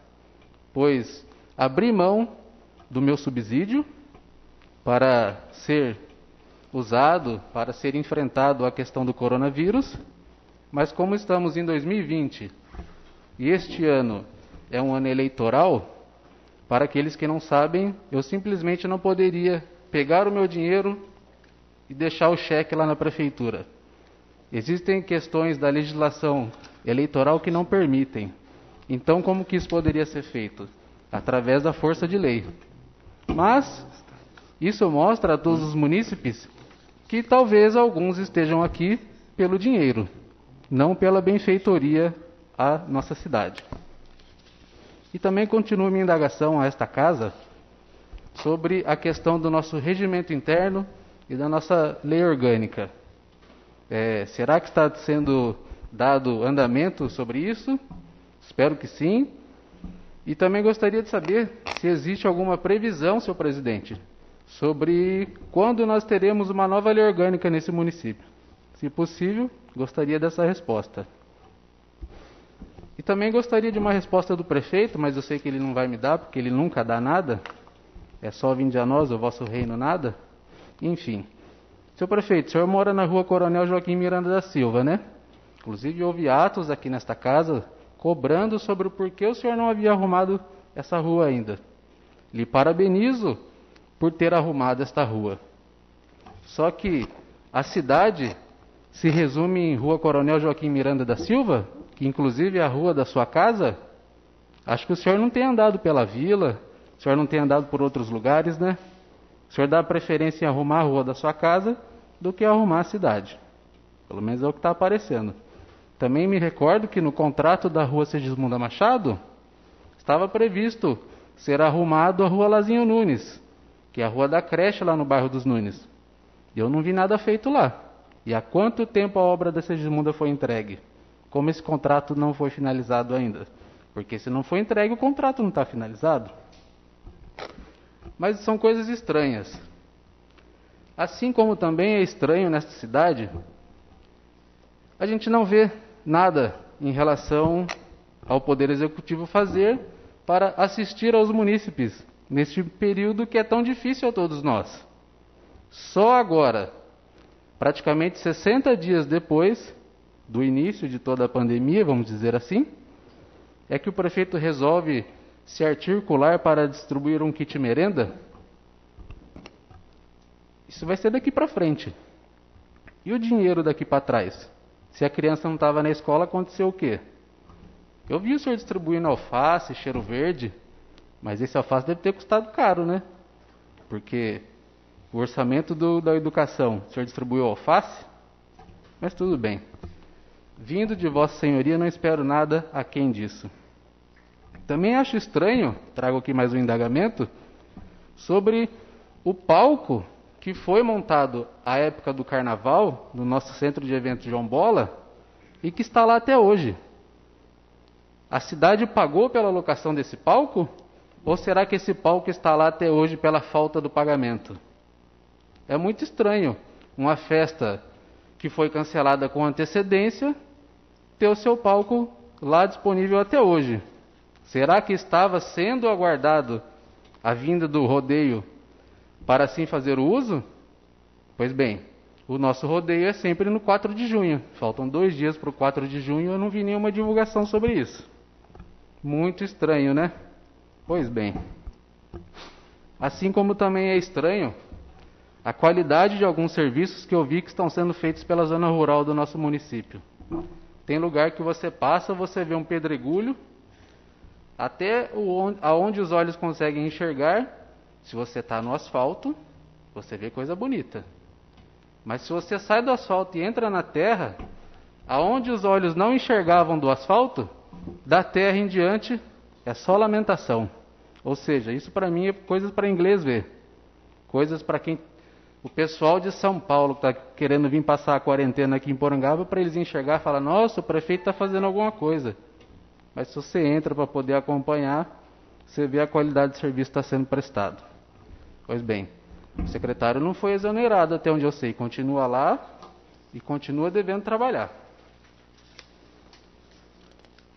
Pois abri mão do meu subsídio para ser usado, para ser enfrentado a questão do coronavírus, mas como estamos em 2020 e este ano é um ano eleitoral, para aqueles que não sabem, eu simplesmente não poderia pegar o meu dinheiro e deixar o cheque lá na prefeitura. Existem questões da legislação eleitoral que não permitem. Então, como que isso poderia ser feito? Através da força de lei. Mas isso mostra a todos os munícipes que talvez alguns estejam aqui pelo dinheiro, não pela benfeitoria à nossa cidade. E também continuo minha indagação a esta casa sobre a questão do nosso regimento interno e da nossa lei orgânica. Será que está sendo dado andamento sobre isso? Espero que sim. E também gostaria de saber se existe alguma previsão, senhor presidente, sobre quando nós teremos uma nova lei orgânica nesse município. Se possível, gostaria dessa resposta. E também gostaria de uma resposta do prefeito, mas eu sei que ele não vai me dar, porque ele nunca dá nada. É só vinde a nós, o vosso reino nada. Enfim. Seu prefeito, o senhor mora na rua Coronel Joaquim Miranda da Silva, né? Inclusive houve atos aqui nesta casa cobrando sobre o porquê o senhor não havia arrumado essa rua ainda. Lhe parabenizo por ter arrumado esta rua. Só que a cidade se resume em rua Coronel Joaquim Miranda da Silva, que inclusive é a rua da sua casa. Acho que o senhor não tem andado pela vila, o senhor não tem andado por outros lugares, né? O senhor dá preferência em arrumar a rua da sua casa do que arrumar a cidade. Pelo menos é o que está aparecendo. Também me recordo que no contrato da rua Segismunda Machado estava previsto ser arrumado a rua Lazinho Nunes, que é a rua da creche lá no bairro dos Nunes. E eu não vi nada feito lá. E há quanto tempo a obra da Segismunda foi entregue? Como esse contrato não foi finalizado ainda? Porque se não foi entregue, o contrato não está finalizado. Mas são coisas estranhas. Assim como também é estranho nesta cidade, a gente não vê nada em relação ao Poder Executivo fazer para assistir aos munícipes neste período que é tão difícil a todos nós. Só agora, praticamente 60 dias depois do início de toda a pandemia, vamos dizer assim, é que o prefeito resolve se articular para distribuir um kit merenda? Isso vai ser daqui para frente. E o dinheiro daqui para trás? Se a criança não estava na escola, aconteceu o quê? Eu vi o senhor distribuindo alface, cheiro verde, mas esse alface deve ter custado caro, né? Porque o orçamento da educação, o senhor distribuiu alface? Mas tudo bem. Vindo de Vossa Senhoria, não espero nada aquém disso. Também acho estranho, trago aqui mais um indagamento, sobre o palco que foi montado à época do Carnaval, no nosso centro de eventos João Bola, e que está lá até hoje. A cidade pagou pela locação desse palco? Ou será que esse palco está lá até hoje pela falta do pagamento? É muito estranho uma festa que foi cancelada com antecedência ter o seu palco lá disponível até hoje. Será que estava sendo aguardado a vinda do rodeio para assim fazer o uso? Pois bem, o nosso rodeio é sempre no 4 de junho. Faltam 2 dias para o 4 de junho e eu não vi nenhuma divulgação sobre isso. Muito estranho, né? Pois bem. Assim como também é estranho a qualidade de alguns serviços que eu vi que estão sendo feitos pela zona rural do nosso município. Tem lugar que você passa, você vê um pedregulho, até aonde os olhos conseguem enxergar. Se você está no asfalto, você vê coisa bonita. Mas se você sai do asfalto e entra na terra, aonde os olhos não enxergavam do asfalto, da terra em diante é só lamentação. Ou seja, isso para mim é coisas para inglês ver. Coisas para quem... O pessoal de São Paulo que está querendo vir passar a quarentena aqui em Porangaba, para eles enxergar e falar, nossa, o prefeito está fazendo alguma coisa. Mas se você entra para poder acompanhar, você vê a qualidade de serviço que está sendo prestado. Pois bem, o secretário não foi exonerado até onde eu sei, continua lá e continua devendo trabalhar.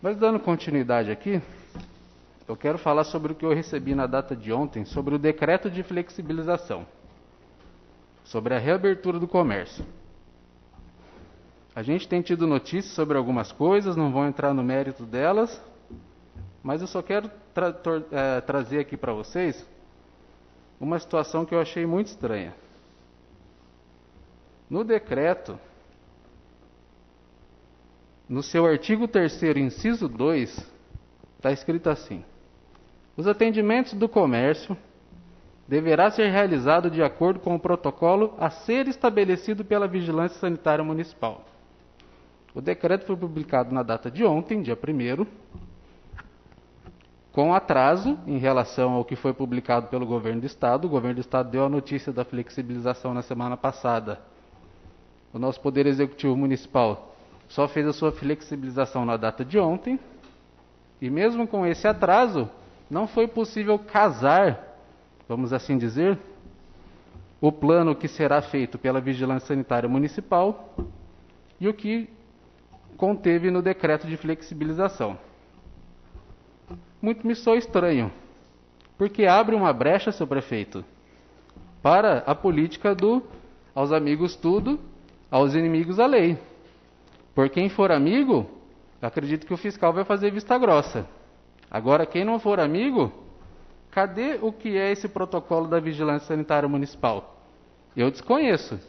Mas dando continuidade aqui, eu quero falar sobre o que eu recebi na data de ontem, sobre o decreto de flexibilização, sobre a reabertura do comércio. A gente tem tido notícias sobre algumas coisas, não vou entrar no mérito delas, mas eu só quero trazer aqui para vocês uma situação que eu achei muito estranha. No decreto, no seu artigo 3º, inciso 2, está escrito assim: os atendimentos do comércio deverá ser realizado de acordo com o protocolo a ser estabelecido pela Vigilância Sanitária Municipal. O decreto foi publicado na data de ontem, dia 1º, com atraso em relação ao que foi publicado pelo Governo do Estado. O Governo do Estado deu a notícia da flexibilização na semana passada. O nosso Poder Executivo Municipal só fez a sua flexibilização na data de ontem. E mesmo com esse atraso, não foi possível casar, vamos assim dizer, o plano que será feito pela Vigilância Sanitária Municipal e o que conteve no decreto de flexibilização. Muito me soa estranho, porque abre uma brecha, seu prefeito, para a política do aos amigos tudo, aos inimigos a lei. Por quem for amigo, acredito que o fiscal vai fazer vista grossa. Agora, quem não for amigo, cadê o que é esse protocolo da Vigilância Sanitária Municipal? Eu desconheço.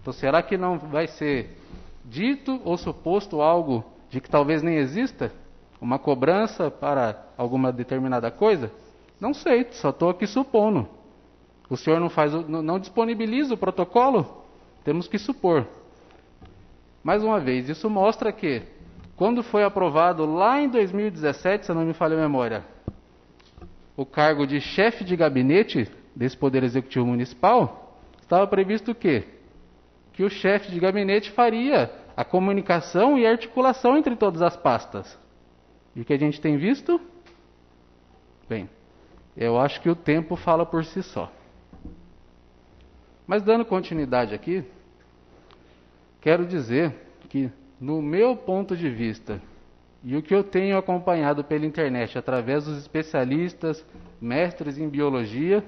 Então, será que não vai ser dito ou suposto algo de que talvez nem exista? Uma cobrança para alguma determinada coisa? Não sei, só estou aqui supondo. O senhor não disponibiliza o protocolo? Temos que supor. Mais uma vez, isso mostra que, quando foi aprovado lá em 2017, se não me falha a memória, o cargo de chefe de gabinete desse Poder Executivo Municipal, estava previsto o quê? Que o chefe de gabinete faria a comunicação e a articulação entre todas as pastas. E o que a gente tem visto? Bem, eu acho que o tempo fala por si só. Mas dando continuidade aqui, quero dizer que, no meu ponto de vista, e o que eu tenho acompanhado pela internet através dos especialistas, mestres em biologia,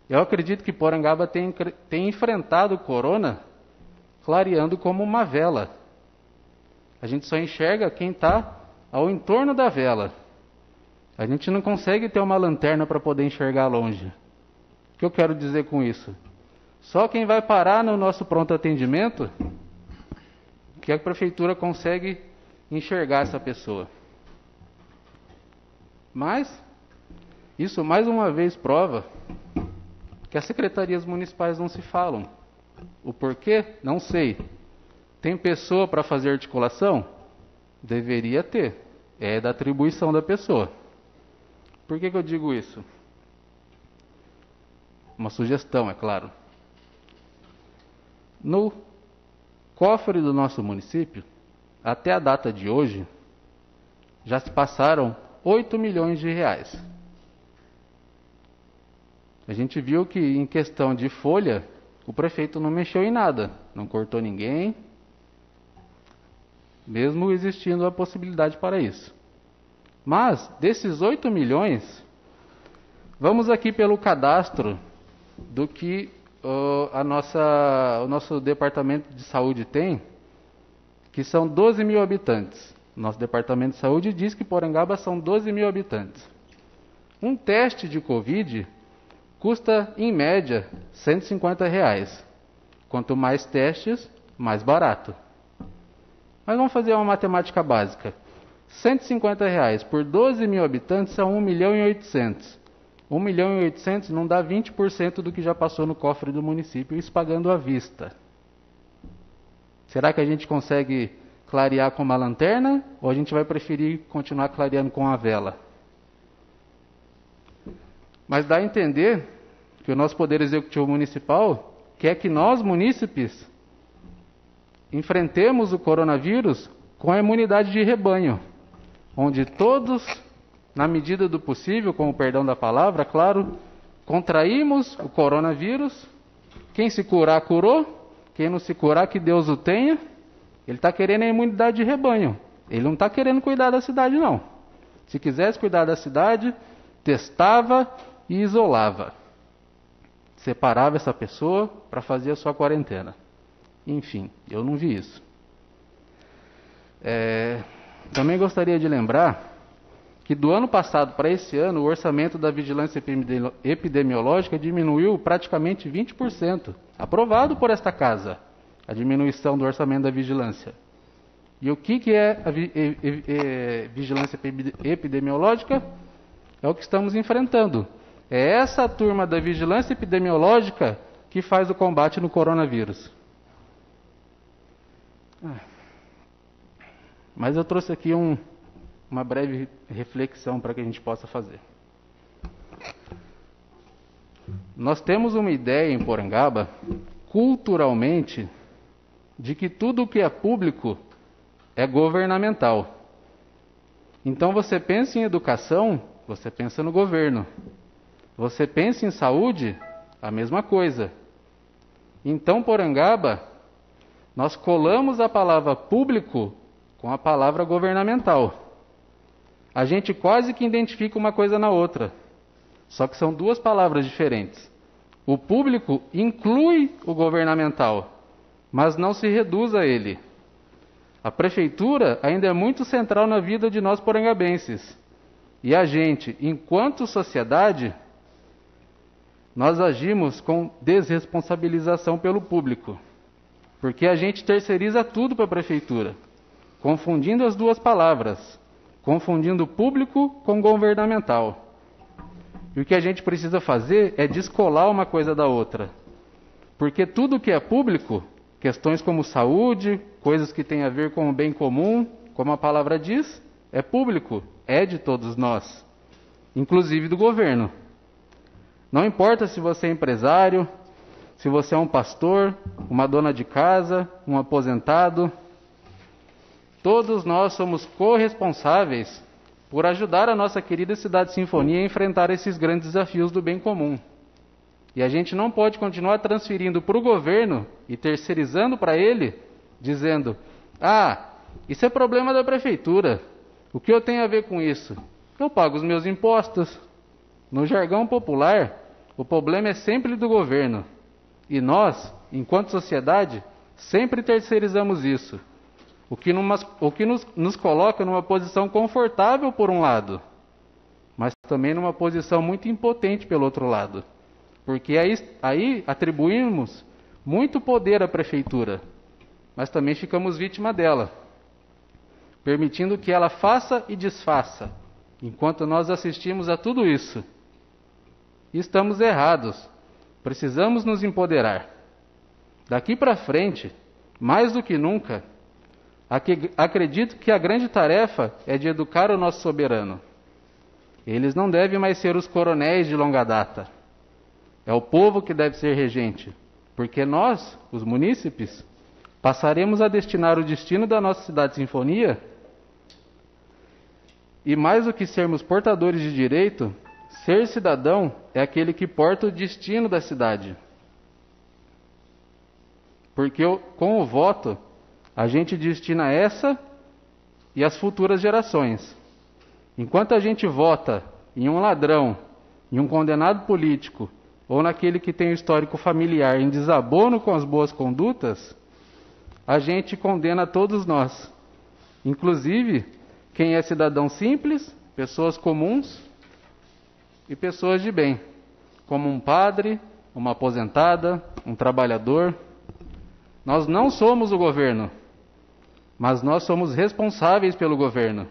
eu acredito que Porangaba tem enfrentado o corona clareando como uma vela. A gente só enxerga quem está ao entorno da vela. A gente não consegue ter uma lanterna para poder enxergar longe. O que eu quero dizer com isso? Só quem vai parar no nosso pronto atendimento que a prefeitura consegue enxergar essa pessoa. Mas isso mais uma vez prova que as secretarias municipais não se falam. O porquê? Não sei. Tem pessoa para fazer articulação? Deveria ter. É da atribuição da pessoa. Por que eu digo isso? Uma sugestão, é claro. No cofre do nosso município, até a data de hoje, já se passaram 8 milhões de reais. A gente viu que em questão de folha, o prefeito não mexeu em nada, não cortou ninguém, mesmo existindo a possibilidade para isso. Mas, desses 8 milhões, vamos aqui pelo cadastro do que o nosso departamento de saúde tem, que são 12 mil habitantes. Nosso departamento de saúde diz que Porangaba são 12 mil habitantes. Um teste de Covid custa, em média, R$150. Quanto mais testes, mais barato. Mas vamos fazer uma matemática básica. R$150 por 12 mil habitantes são 1.800.000. 1.800.000 não dá 20% do que já passou no cofre do município, isso pagando à vista. Será que a gente consegue clarear com uma lanterna ou a gente vai preferir continuar clareando com a vela? Mas dá a entender que o nosso Poder Executivo Municipal quer que nós, munícipes, enfrentemos o coronavírus com a imunidade de rebanho, onde todos, na medida do possível, com o perdão da palavra, claro, contraímos o coronavírus. Quem se curar, curou. Quem não se curar, que Deus o tenha. Ele está querendo a imunidade de rebanho. Ele não está querendo cuidar da cidade, não. Se quisesse cuidar da cidade, testava e isolava. Separava essa pessoa para fazer a sua quarentena. Enfim, eu não vi isso. Também gostaria de lembrar que do ano passado para esse ano, o orçamento da vigilância epidemiológica diminuiu praticamente 20%. Aprovado por esta casa, a diminuição do orçamento da vigilância. E o que é a vigilância epidemiológica? É o que estamos enfrentando. É essa turma da vigilância epidemiológica que faz o combate no coronavírus. Mas eu trouxe aqui uma breve reflexão para que a gente possa fazer. Nós temos uma ideia em Porangaba, culturalmente, de que tudo o que é público é governamental. Então você pensa em educação, você pensa no governo. Você pensa em saúde, a mesma coisa. Então, Porangaba, nós colamos a palavra público com a palavra governamental. A gente quase que identifica uma coisa na outra. Só que são duas palavras diferentes. O público inclui o governamental, mas não se reduz a ele. A prefeitura ainda é muito central na vida de nós porangabenses. E a gente, enquanto sociedade, nós agimos com desresponsabilização pelo público. Porque a gente terceiriza tudo para a prefeitura, confundindo as duas palavras, confundindo público com governamental. E o que a gente precisa fazer é descolar uma coisa da outra. Porque tudo que é público, questões como saúde, coisas que têm a ver com o bem comum, como a palavra diz, é público, é de todos nós, inclusive do governo. Não importa se você é empresário, se você é um pastor, uma dona de casa, um aposentado, todos nós somos corresponsáveis por ajudar a nossa querida Cidade Sinfonia a enfrentar esses grandes desafios do bem comum. E a gente não pode continuar transferindo para o governo e terceirizando para ele, dizendo: isso é problema da prefeitura. O que eu tenho a ver com isso? Eu pago os meus impostos. No jargão popular, o problema é sempre do governo. E nós, enquanto sociedade, sempre terceirizamos isso. O que nos coloca numa posição confortável por um lado, mas também numa posição muito impotente pelo outro lado. Porque aí atribuímos muito poder à prefeitura, mas também ficamos vítima dela, permitindo que ela faça e desfaça, enquanto nós assistimos a tudo isso. E estamos errados. Precisamos nos empoderar. Daqui para frente, mais do que nunca, acredito que a grande tarefa é de educar o nosso soberano. Eles não devem mais ser os coronéis de longa data. É o povo que deve ser regente, porque nós, os munícipes, passaremos a destinar o destino da nossa cidade sinfonia, e mais do que sermos portadores de direito, ser cidadão é aquele que porta o destino da cidade. Porque com o voto, a gente destina essa e as futuras gerações. Enquanto a gente vota em um ladrão, em um condenado político, ou naquele que tem o histórico familiar em desabono com as boas condutas, a gente condena todos nós, inclusive quem é cidadão simples, pessoas comuns e pessoas de bem, como um padre, uma aposentada, um trabalhador. Nós não somos o governo, mas nós somos responsáveis pelo governo.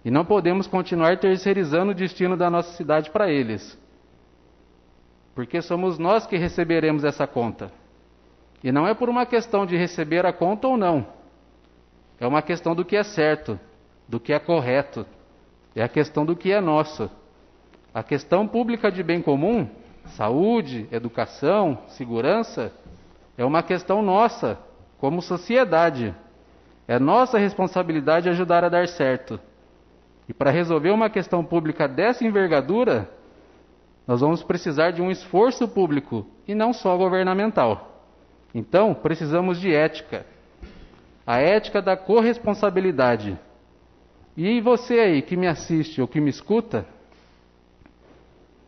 E não podemos continuar terceirizando o destino da nossa cidade para eles. Porque somos nós que receberemos essa conta. E não é por uma questão de receber a conta ou não. É uma questão do que é certo, do que é correto. É a questão do que é nosso. A questão pública de bem comum, saúde, educação, segurança, é uma questão nossa, como sociedade. É nossa responsabilidade ajudar a dar certo. E para resolver uma questão pública dessa envergadura, nós vamos precisar de um esforço público e não só governamental. Então, precisamos de ética. A ética da corresponsabilidade. E você aí que me assiste ou que me escuta,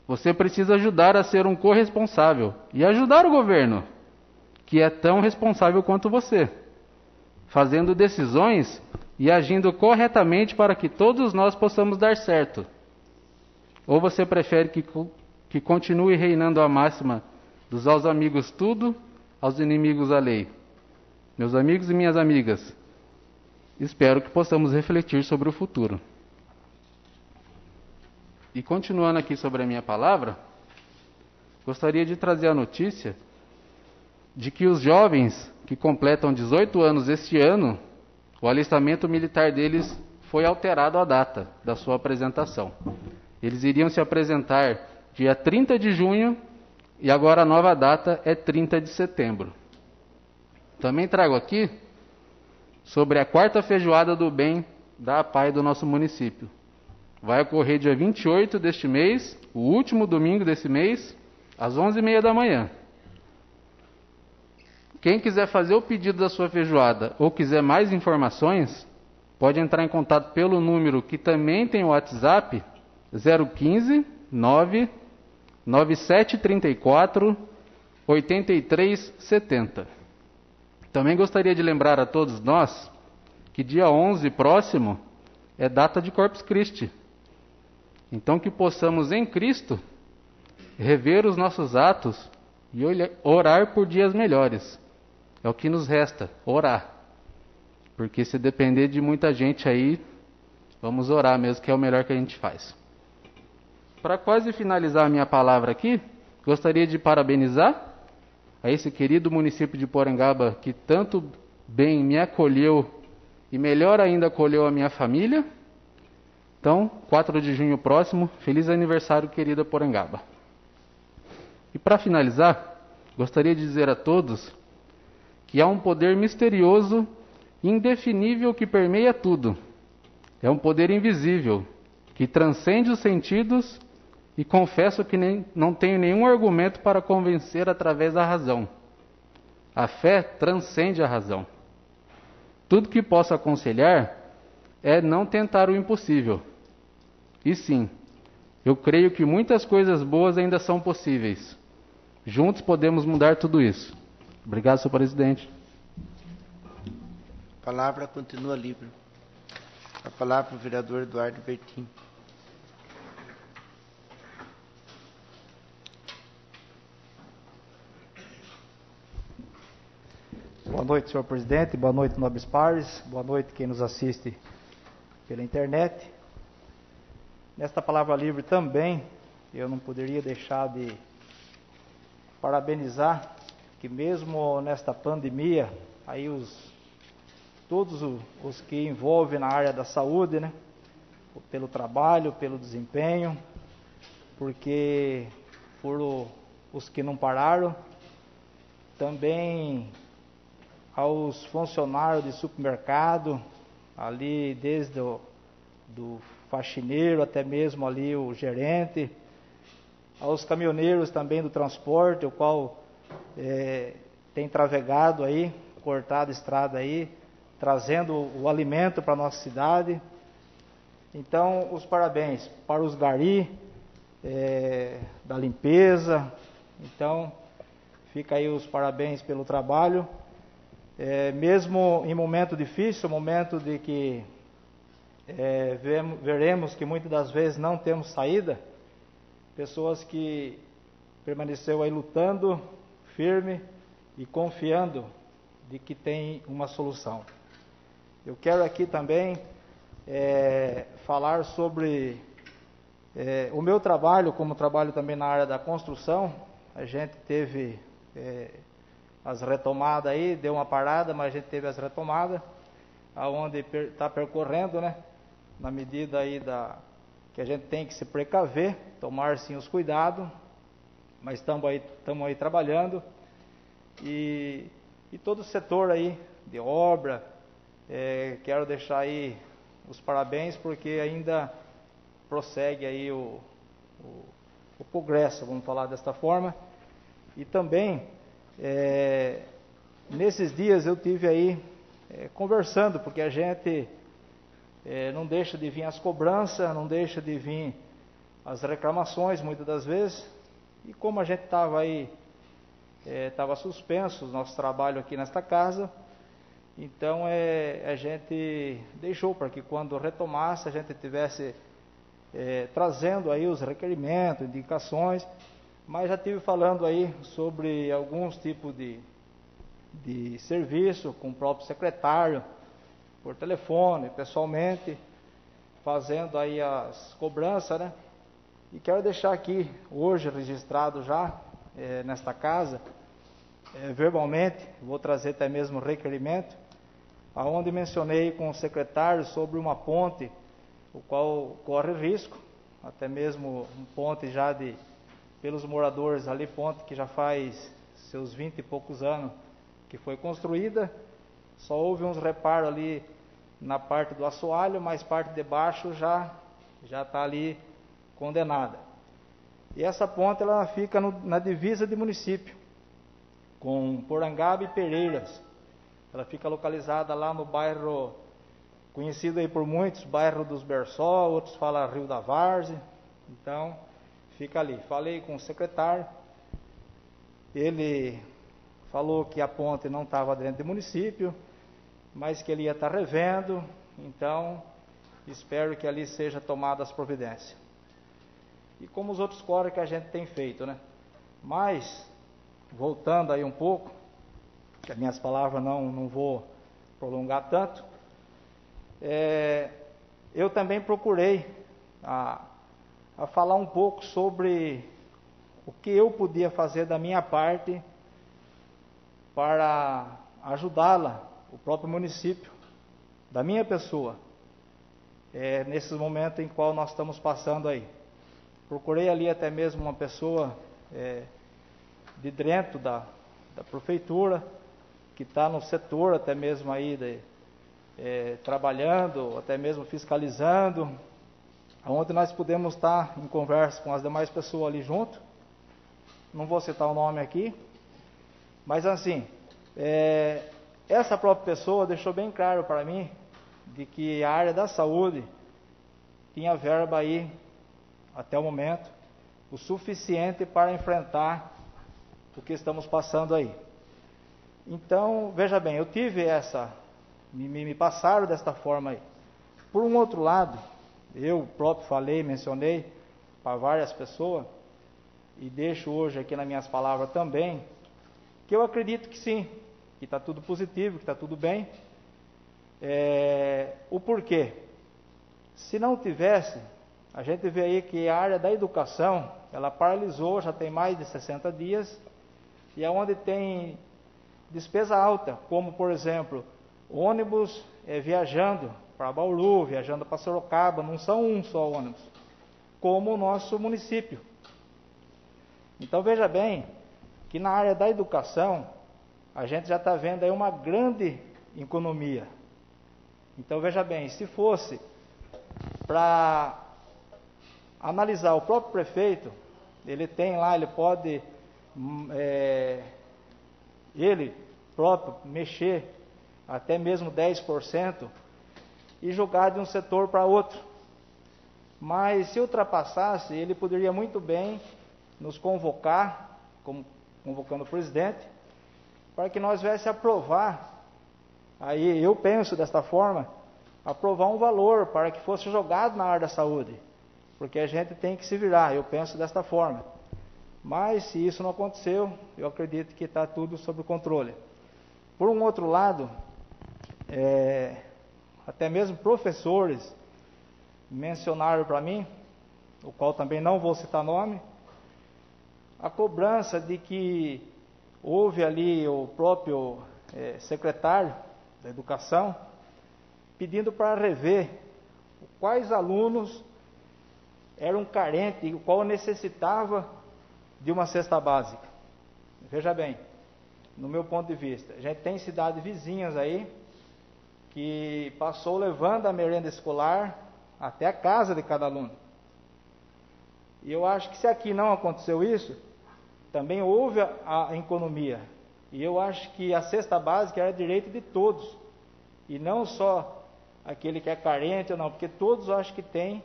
você precisa ajudar a ser um corresponsável e ajudar o governo, que é tão responsável quanto você, fazendo decisões e agindo corretamente para que todos nós possamos dar certo. Ou você prefere que continue reinando a máxima dos aos amigos tudo, aos inimigos a lei? Meus amigos e minhas amigas, espero que possamos refletir sobre o futuro. E continuando aqui sobre a minha palavra, gostaria de trazer a notícia de que os jovens que completam 18 anos este ano, o alistamento militar deles foi alterado a data da sua apresentação. Eles iriam se apresentar dia 30 de junho e agora a nova data é 30 de setembro. Também trago aqui sobre a quarta feijoada do bem da APAI do nosso município. Vai ocorrer dia 28 deste mês, o último domingo desse mês, às 11h30 da manhã. Quem quiser fazer o pedido da sua feijoada ou quiser mais informações, pode entrar em contato pelo número que também tem o WhatsApp, 015 99734 8370. Também gostaria de lembrar a todos nós que dia 11 próximo é data de Corpus Christi. Então que possamos em Cristo rever os nossos atos e orar por dias melhores. É o que nos resta, orar. Porque se depender de muita gente aí, vamos orar mesmo, que é o melhor que a gente faz. Para quase finalizar a minha palavra aqui, gostaria de parabenizar a esse querido município de Porangaba que tanto bem me acolheu e melhor ainda acolheu a minha família. Então, 4 de junho próximo, feliz aniversário, querida Porangaba. E para finalizar, gostaria de dizer a todos que há um poder misterioso, indefinível que permeia tudo. É um poder invisível, que transcende os sentidos e confesso que não tenho nenhum argumento para convencer através da razão. A fé transcende a razão. Tudo que posso aconselhar é não tentar o impossível. E sim, eu creio que muitas coisas boas ainda são possíveis. Juntos podemos mudar tudo isso. Obrigado, senhor presidente. A palavra continua livre. A palavra para o vereador Eduardo Bertin. Boa noite, senhor presidente. Boa noite, nobres pares. Boa noite, quem nos assiste pela internet. Nesta palavra livre também, eu não poderia deixar de parabenizar que mesmo nesta pandemia, aí todos os que envolvem na área da saúde, né? Pelo trabalho, pelo desempenho, porque foram os que não pararam. Também aos funcionários de supermercado, ali desde do faxineiro até mesmo ali o gerente, aos caminhoneiros também do transporte, o qual tem travegado aí, cortado a estrada aí, trazendo o alimento para a nossa cidade. Então, os parabéns para os gari, da limpeza. Então, fica aí os parabéns pelo trabalho. Mesmo em momento difícil, momento de que veremos que muitas das vezes não temos saída, pessoas que permaneceu aí lutando, firme e confiando de que tem uma solução. Eu quero aqui também falar sobre o meu trabalho, como trabalho também na área da construção. A gente teve as retomadas aí, deu uma parada, mas a gente teve as retomadas, aonde está percorrendo, né? Na medida aí que a gente tem que se precaver, tomar sim os cuidados, mas estamos aí trabalhando, e todo o setor aí de obra, quero deixar aí os parabéns, porque ainda prossegue aí o progresso, vamos falar desta forma. E também, nesses dias eu tive aí conversando, porque a gente não deixa de vir as cobranças, não deixa de vir as reclamações muitas das vezes, e como a gente estava aí, estava suspenso o nosso trabalho aqui nesta casa, então a gente deixou para que quando retomasse a gente tivesse trazendo aí os requerimentos, indicações, mas já estive falando aí sobre alguns tipos de serviço com o próprio secretário, por telefone, pessoalmente, fazendo aí as cobranças, né? E quero deixar aqui hoje registrado já nesta casa, verbalmente, vou trazer até mesmo requerimento, aonde mencionei com o secretário sobre uma ponte, o qual corre risco, até mesmo um ponte já pelos moradores ali, ponte que já faz seus 20 e poucos anos que foi construída, só houve uns reparos ali na parte do assoalho, mas parte de baixo já está ali condenada. E essa ponte ela fica na divisa de município, com Porangaba e Pereiras. Ela fica localizada lá no bairro, conhecido aí por muitos, bairro dos Bersol, outros falam Rio da Várzea. Então, fica ali. Falei com o secretário, ele falou que a ponte não estava dentro do município, mas que ele ia estar revendo, então espero que ali seja tomadas as providências. E como os outros corres que a gente tem feito, né? Mas, voltando aí um pouco, que as minhas palavras não vou prolongar tanto, eu também procurei a falar um pouco sobre o que eu podia fazer da minha parte para ajudá-la, o próprio município, da minha pessoa, nesses momentos em qual nós estamos passando aí. Procurei ali até mesmo uma pessoa de dentro da prefeitura, que está no setor até mesmo aí trabalhando, até mesmo fiscalizando, onde nós podemos estar em conversa com as demais pessoas ali junto. Não vou citar o nome aqui, mas assim, essa própria pessoa deixou bem claro para mim de que a área da saúde tinha verba aí, até o momento, o suficiente para enfrentar o que estamos passando aí. Então, veja bem, eu tive me passaram desta forma aí. Por um outro lado, eu próprio mencionei para várias pessoas, e deixo hoje aqui nas minhas palavras também, que eu acredito que sim, que está tudo positivo, que está tudo bem. O porquê? Se não tivesse, a gente vê aí que a área da educação, ela paralisou, já tem mais de 60 dias, e é onde tem despesa alta, como por exemplo, ônibus viajando para Bauru, viajando para Sorocaba, não são um só ônibus, como o nosso município. Então veja bem, que na área da educação, a gente já está vendo aí uma grande economia. Então veja bem, se fosse para analisar o próprio prefeito, ele tem lá, ele pode, ele próprio, mexer até mesmo 10% e jogar de um setor para outro. Mas se ultrapassasse, ele poderia muito bem nos convocar, como convocando o presidente, para que nós viesse aprovar, aí eu penso desta forma, aprovar um valor para que fosse jogado na área da saúde, porque a gente tem que se virar, eu penso desta forma. Mas se isso não aconteceu, eu acredito que está tudo sob controle. Por um outro lado, até mesmo professores mencionaram para mim, o qual também não vou citar nome, a cobrança de que houve ali o próprio secretário da Educação pedindo para rever quais alunos eram carentes e o qual necessitava de uma cesta básica. Veja bem, no meu ponto de vista, a gente tem cidades vizinhas aí que passou levando a merenda escolar até a casa de cada aluno. E eu acho que se aqui não aconteceu isso, também houve a economia. E eu acho que a cesta básica era direito de todos, e não só aquele que é carente ou não, porque todos eu acho que têm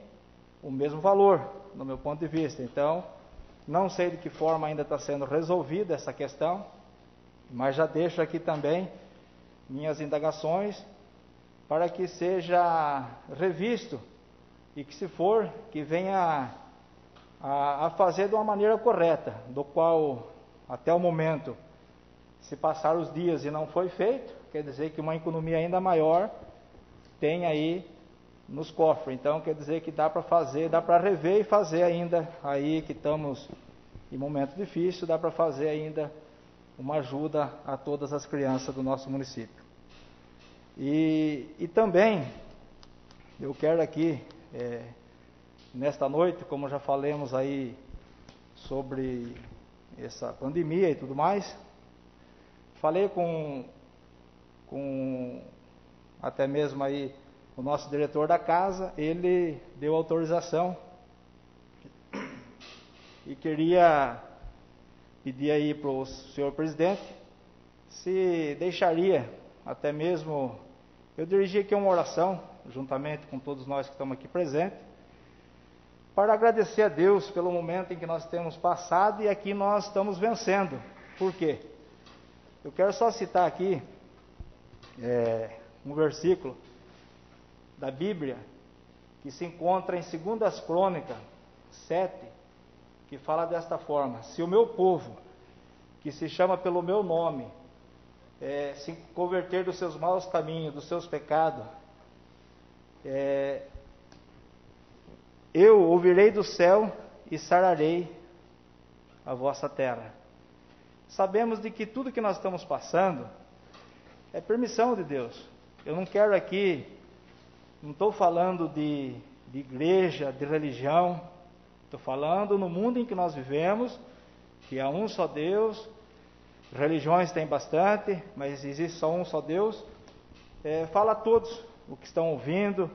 o mesmo valor, no meu ponto de vista. Então, não sei de que forma ainda está sendo resolvida essa questão, mas já deixo aqui também minhas indagações para que seja revisto e que, se for, que venha a fazer de uma maneira correta, do qual até o momento, se passar os dias e não foi feito, quer dizer que uma economia ainda maior tem aí nos cofres. Então quer dizer que dá para fazer, dá para rever e fazer ainda, aí que estamos em momento difícil, dá para fazer ainda uma ajuda a todas as crianças do nosso município. E também eu quero aqui, nesta noite, como já falamos aí sobre essa pandemia e tudo mais, falei com até mesmo aí o nosso diretor da casa, ele deu autorização e queria pedir aí para o senhor presidente se deixaria, até mesmo, eu dirigi aqui uma oração, juntamente com todos nós que estamos aqui presentes, para agradecer a Deus pelo momento em que nós temos passado e aqui nós estamos vencendo. Por quê? Eu quero só citar aqui um versículo da Bíblia que se encontra em 2 Crônicas 7, que fala desta forma: se o meu povo, que se chama pelo meu nome, se converter dos seus maus caminhos, dos seus pecados, eu ouvirei do céu e sararei a vossa terra. Sabemos de que tudo que nós estamos passando é permissão de Deus. Eu não quero aqui, não estou falando de igreja, de religião, estou falando no mundo em que nós vivemos, que há um só Deus. Religiões tem bastante, mas existe só um só Deus. Fala a todos o que estão ouvindo,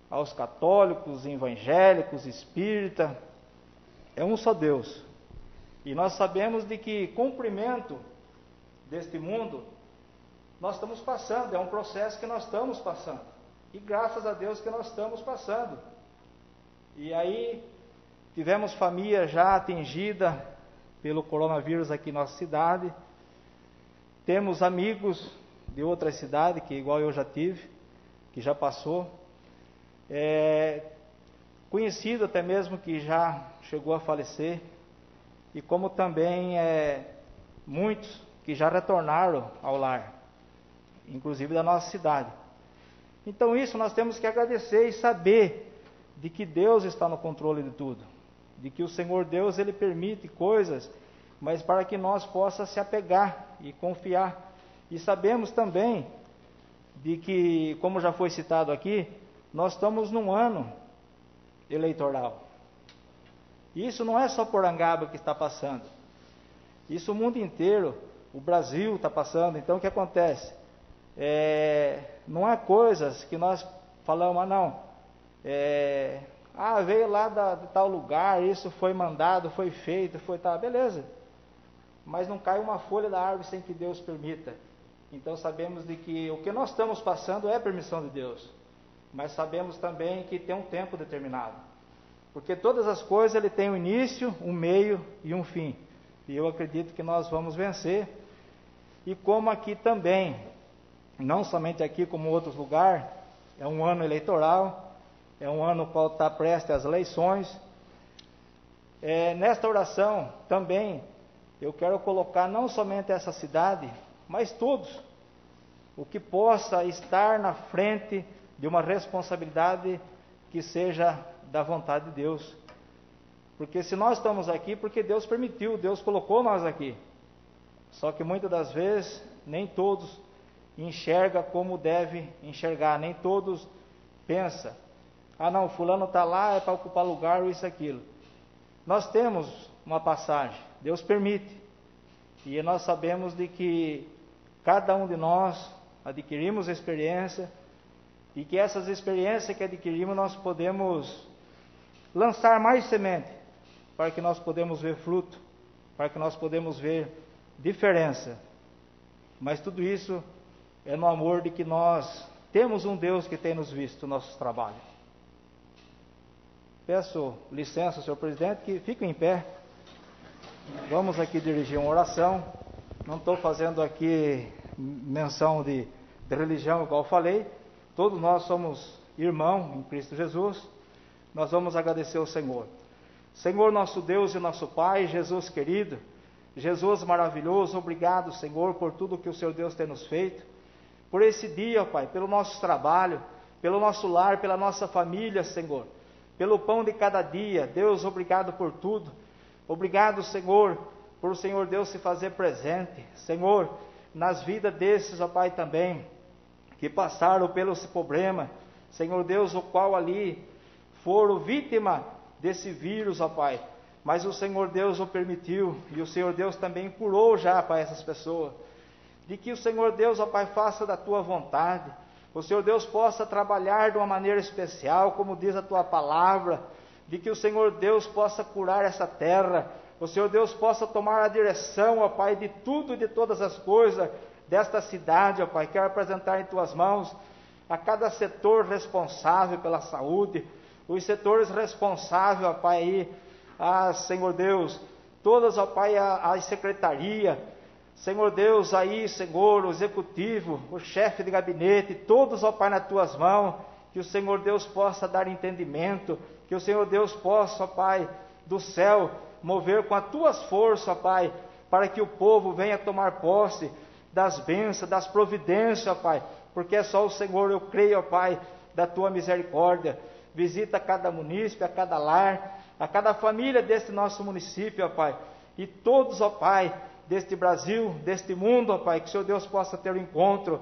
aos católicos, evangélicos, espíritas, é um só Deus. E nós sabemos de que cumprimento deste mundo nós estamos passando, é um processo que nós estamos passando. E graças a Deus que nós estamos passando. E aí tivemos família já atingida pelo coronavírus aqui em nossa cidade. Temos amigos de outras cidades, que igual eu já tive, que já passou. Conhecido até mesmo que já chegou a falecer. E como também muitos que já retornaram ao lar, inclusive da nossa cidade. Então isso nós temos que agradecer e saber de que Deus está no controle de tudo, de que o Senhor Deus, Ele permite coisas, mas para que nós possamos se apegar e confiar. E sabemos também de que, como já foi citado aqui, nós estamos num ano eleitoral. Isso não é só Porangaba que está passando, isso o mundo inteiro, o Brasil está passando. Então o que acontece? Não há coisas que nós falamos, veio lá de tal lugar, isso foi mandado, foi feito, beleza. Mas não cai uma folha da árvore sem que Deus permita. Então sabemos de que o que nós estamos passando é permissão de Deus, mas sabemos também que tem um tempo determinado, porque todas as coisas ele tem um início, um meio e um fim, e eu acredito que nós vamos vencer. E como aqui também, não somente aqui como em outros lugares, é um ano eleitoral, é um ano qual está prestes às eleições. Nesta oração também eu quero colocar não somente essa cidade, mas todos, o que possa estar na frente de uma responsabilidade que seja da vontade de Deus. Porque se nós estamos aqui, porque Deus permitiu, Deus colocou nós aqui. Só que muitas das vezes, nem todos enxergam como deve enxergar, nem todos pensam, fulano está lá, é para ocupar lugar, ou isso, aquilo. Nós temos uma passagem, Deus permite, e nós sabemos de que cada um de nós adquirimos experiência, e que essas experiências que adquirimos nós podemos lançar mais semente, para que nós podemos ver fruto, para que nós podemos ver diferença. Mas tudo isso é no amor de que nós temos um Deus que tem nos visto o nosso trabalho. Peço licença, senhor presidente, que fiquem em pé. Vamos aqui dirigir uma oração. Não estou fazendo aqui menção de religião, igual eu falei. Todos nós somos irmãos em Cristo Jesus. Nós vamos agradecer ao Senhor. Senhor, nosso Deus e nosso Pai, Jesus querido, Jesus maravilhoso, obrigado, Senhor, por tudo que o Senhor Deus tem nos feito. Por esse dia, Pai, pelo nosso trabalho, pelo nosso lar, pela nossa família, Senhor. Pelo pão de cada dia. Deus, obrigado por tudo. Obrigado, Senhor, por o Senhor Deus se fazer presente. Senhor, nas vidas desses, ó Pai, também, que passaram pelo problema, Senhor Deus, o qual ali foram vítima desse vírus, ó Pai. Mas o Senhor Deus o permitiu, e o Senhor Deus também curou já, Pai, essas pessoas. De que o Senhor Deus, ó Pai, faça da Tua vontade. O Senhor Deus possa trabalhar de uma maneira especial, como diz a Tua palavra. De que o Senhor Deus possa curar essa terra. O Senhor Deus possa tomar a direção, ó Pai, de tudo e de todas as coisas desta cidade, ó Pai. Quero apresentar em Tuas mãos a cada setor responsável pela saúde, os setores responsáveis, ó Pai, aí, Senhor Deus, todas, ó Pai, a secretaria, Senhor Deus, aí, Senhor, o executivo, o chefe de gabinete, todos, ó Pai, nas Tuas mãos, que o Senhor Deus possa dar entendimento, que o Senhor Deus possa, ó Pai, do céu, mover com as Tuas forças, ó Pai, para que o povo venha tomar posse das bênçãos, das providências, ó Pai, porque é só o Senhor, eu creio, ó Pai, da Tua misericórdia. Visita cada munícipe, a cada lar, a cada família deste nosso município, ó Pai, e todos, ó Pai, deste Brasil, deste mundo, ó Pai, que o Senhor Deus possa ter um encontro,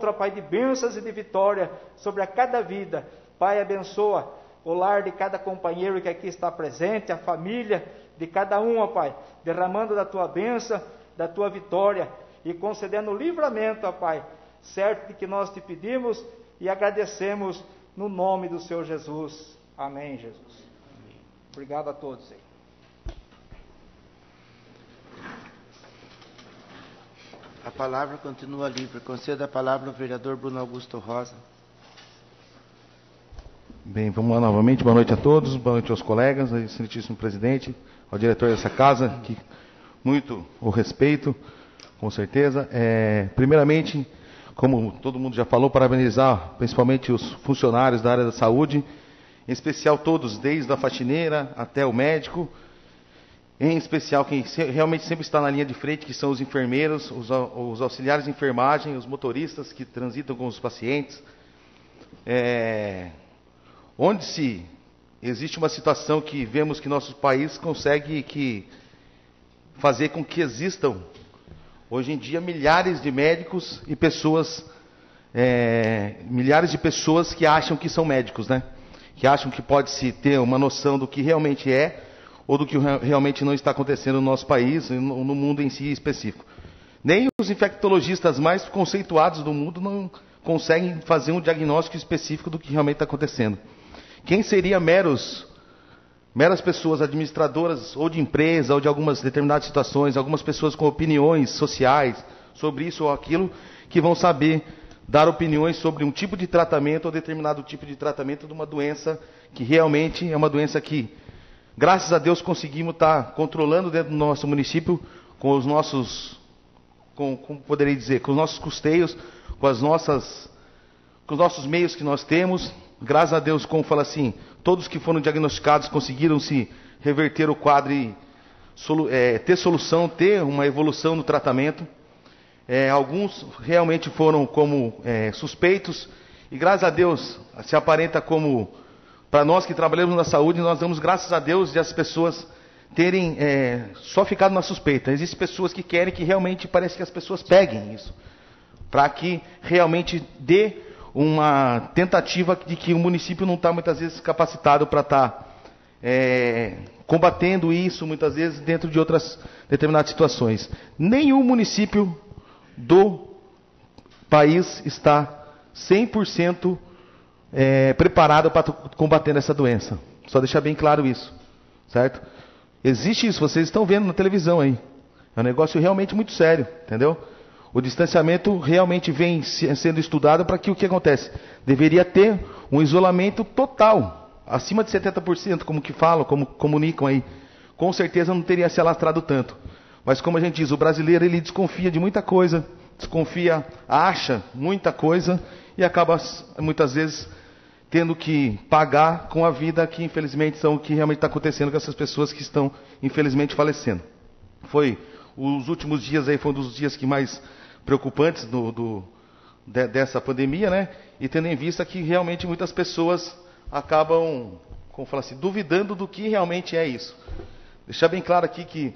ó Pai, de bênçãos e de vitória sobre a cada vida. Pai, abençoa o lar de cada companheiro que aqui está presente, a família de cada um, ó Pai, derramando da Tua bênção, da Tua vitória, e concedendo o livramento, ó Pai, certo de que nós te pedimos e agradecemos no nome do Senhor Jesus. Amém, Jesus. Amém. Obrigado a todos aí. A palavra continua livre. Conceda a palavra ao vereador Bruno Augusto Rosa. Bem, vamos lá novamente. Boa noite a todos, boa noite aos colegas, ao excelentíssimo presidente, ao diretor dessa casa, que muito o respeito, com certeza. Primeiramente, como todo mundo já falou, parabenizar principalmente os funcionários da área da saúde, em especial todos, desde a faxineira até o médico, em especial quem realmente sempre está na linha de frente, que são os enfermeiros, os auxiliares de enfermagem, os motoristas que transitam com os pacientes. Onde se existe uma situação que vemos que nosso país consegue fazer com que existam, hoje em dia, milhares de médicos e pessoas, milhares de pessoas que acham que são médicos, né? Que acham que pode-se ter uma noção do que realmente é, ou do que realmente não está acontecendo no nosso país, no mundo em si específico. Nem os infectologistas mais conceituados do mundo não conseguem fazer um diagnóstico específico do que realmente está acontecendo. Quem seria meras pessoas administradoras ou de empresa ou de algumas determinadas situações, algumas pessoas com opiniões sociais sobre isso ou aquilo, que vão saber dar opiniões sobre um tipo de tratamento ou determinado tipo de tratamento de uma doença que realmente é uma doença que, graças a Deus, conseguimos estar controlando dentro do nosso município com os nossos, como poderia dizer, com os nossos custeios, com os nossos meios que nós temos. Graças a Deus, como fala assim, todos que foram diagnosticados conseguiram se reverter o quadro e ter solução, ter uma evolução no tratamento. Alguns realmente foram como suspeitos, e graças a Deus se aparenta como, para nós que trabalhamos na saúde, nós damos graças a Deus de as pessoas terem só ficado na suspeita. Existem pessoas que querem que realmente parece que as pessoas peguem isso, para que realmente dê uma tentativa de que o município não está muitas vezes capacitado para estar combatendo isso, muitas vezes dentro de outras determinadas situações. Nenhum município do país está 100% preparado para combater essa doença. Só deixar bem claro isso, certo? Existe isso, vocês estão vendo na televisão aí. É um negócio realmente muito sério, entendeu? O distanciamento realmente vem sendo estudado para que o que acontece? Deveria ter um isolamento total, acima de 70%, como que falam, como comunicam aí. Com certeza não teria se alastrado tanto. Mas como a gente diz, o brasileiro ele desconfia de muita coisa, acha muita coisa e acaba muitas vezes tendo que pagar com a vida que infelizmente são o que realmente está acontecendo com essas pessoas que estão infelizmente falecendo. Os últimos dias aí foi um dos dias que mais preocupantes dessa pandemia, né? E tendo em vista que realmente muitas pessoas acabam, como fala assim, duvidando do que realmente é isso. Deixar bem claro aqui que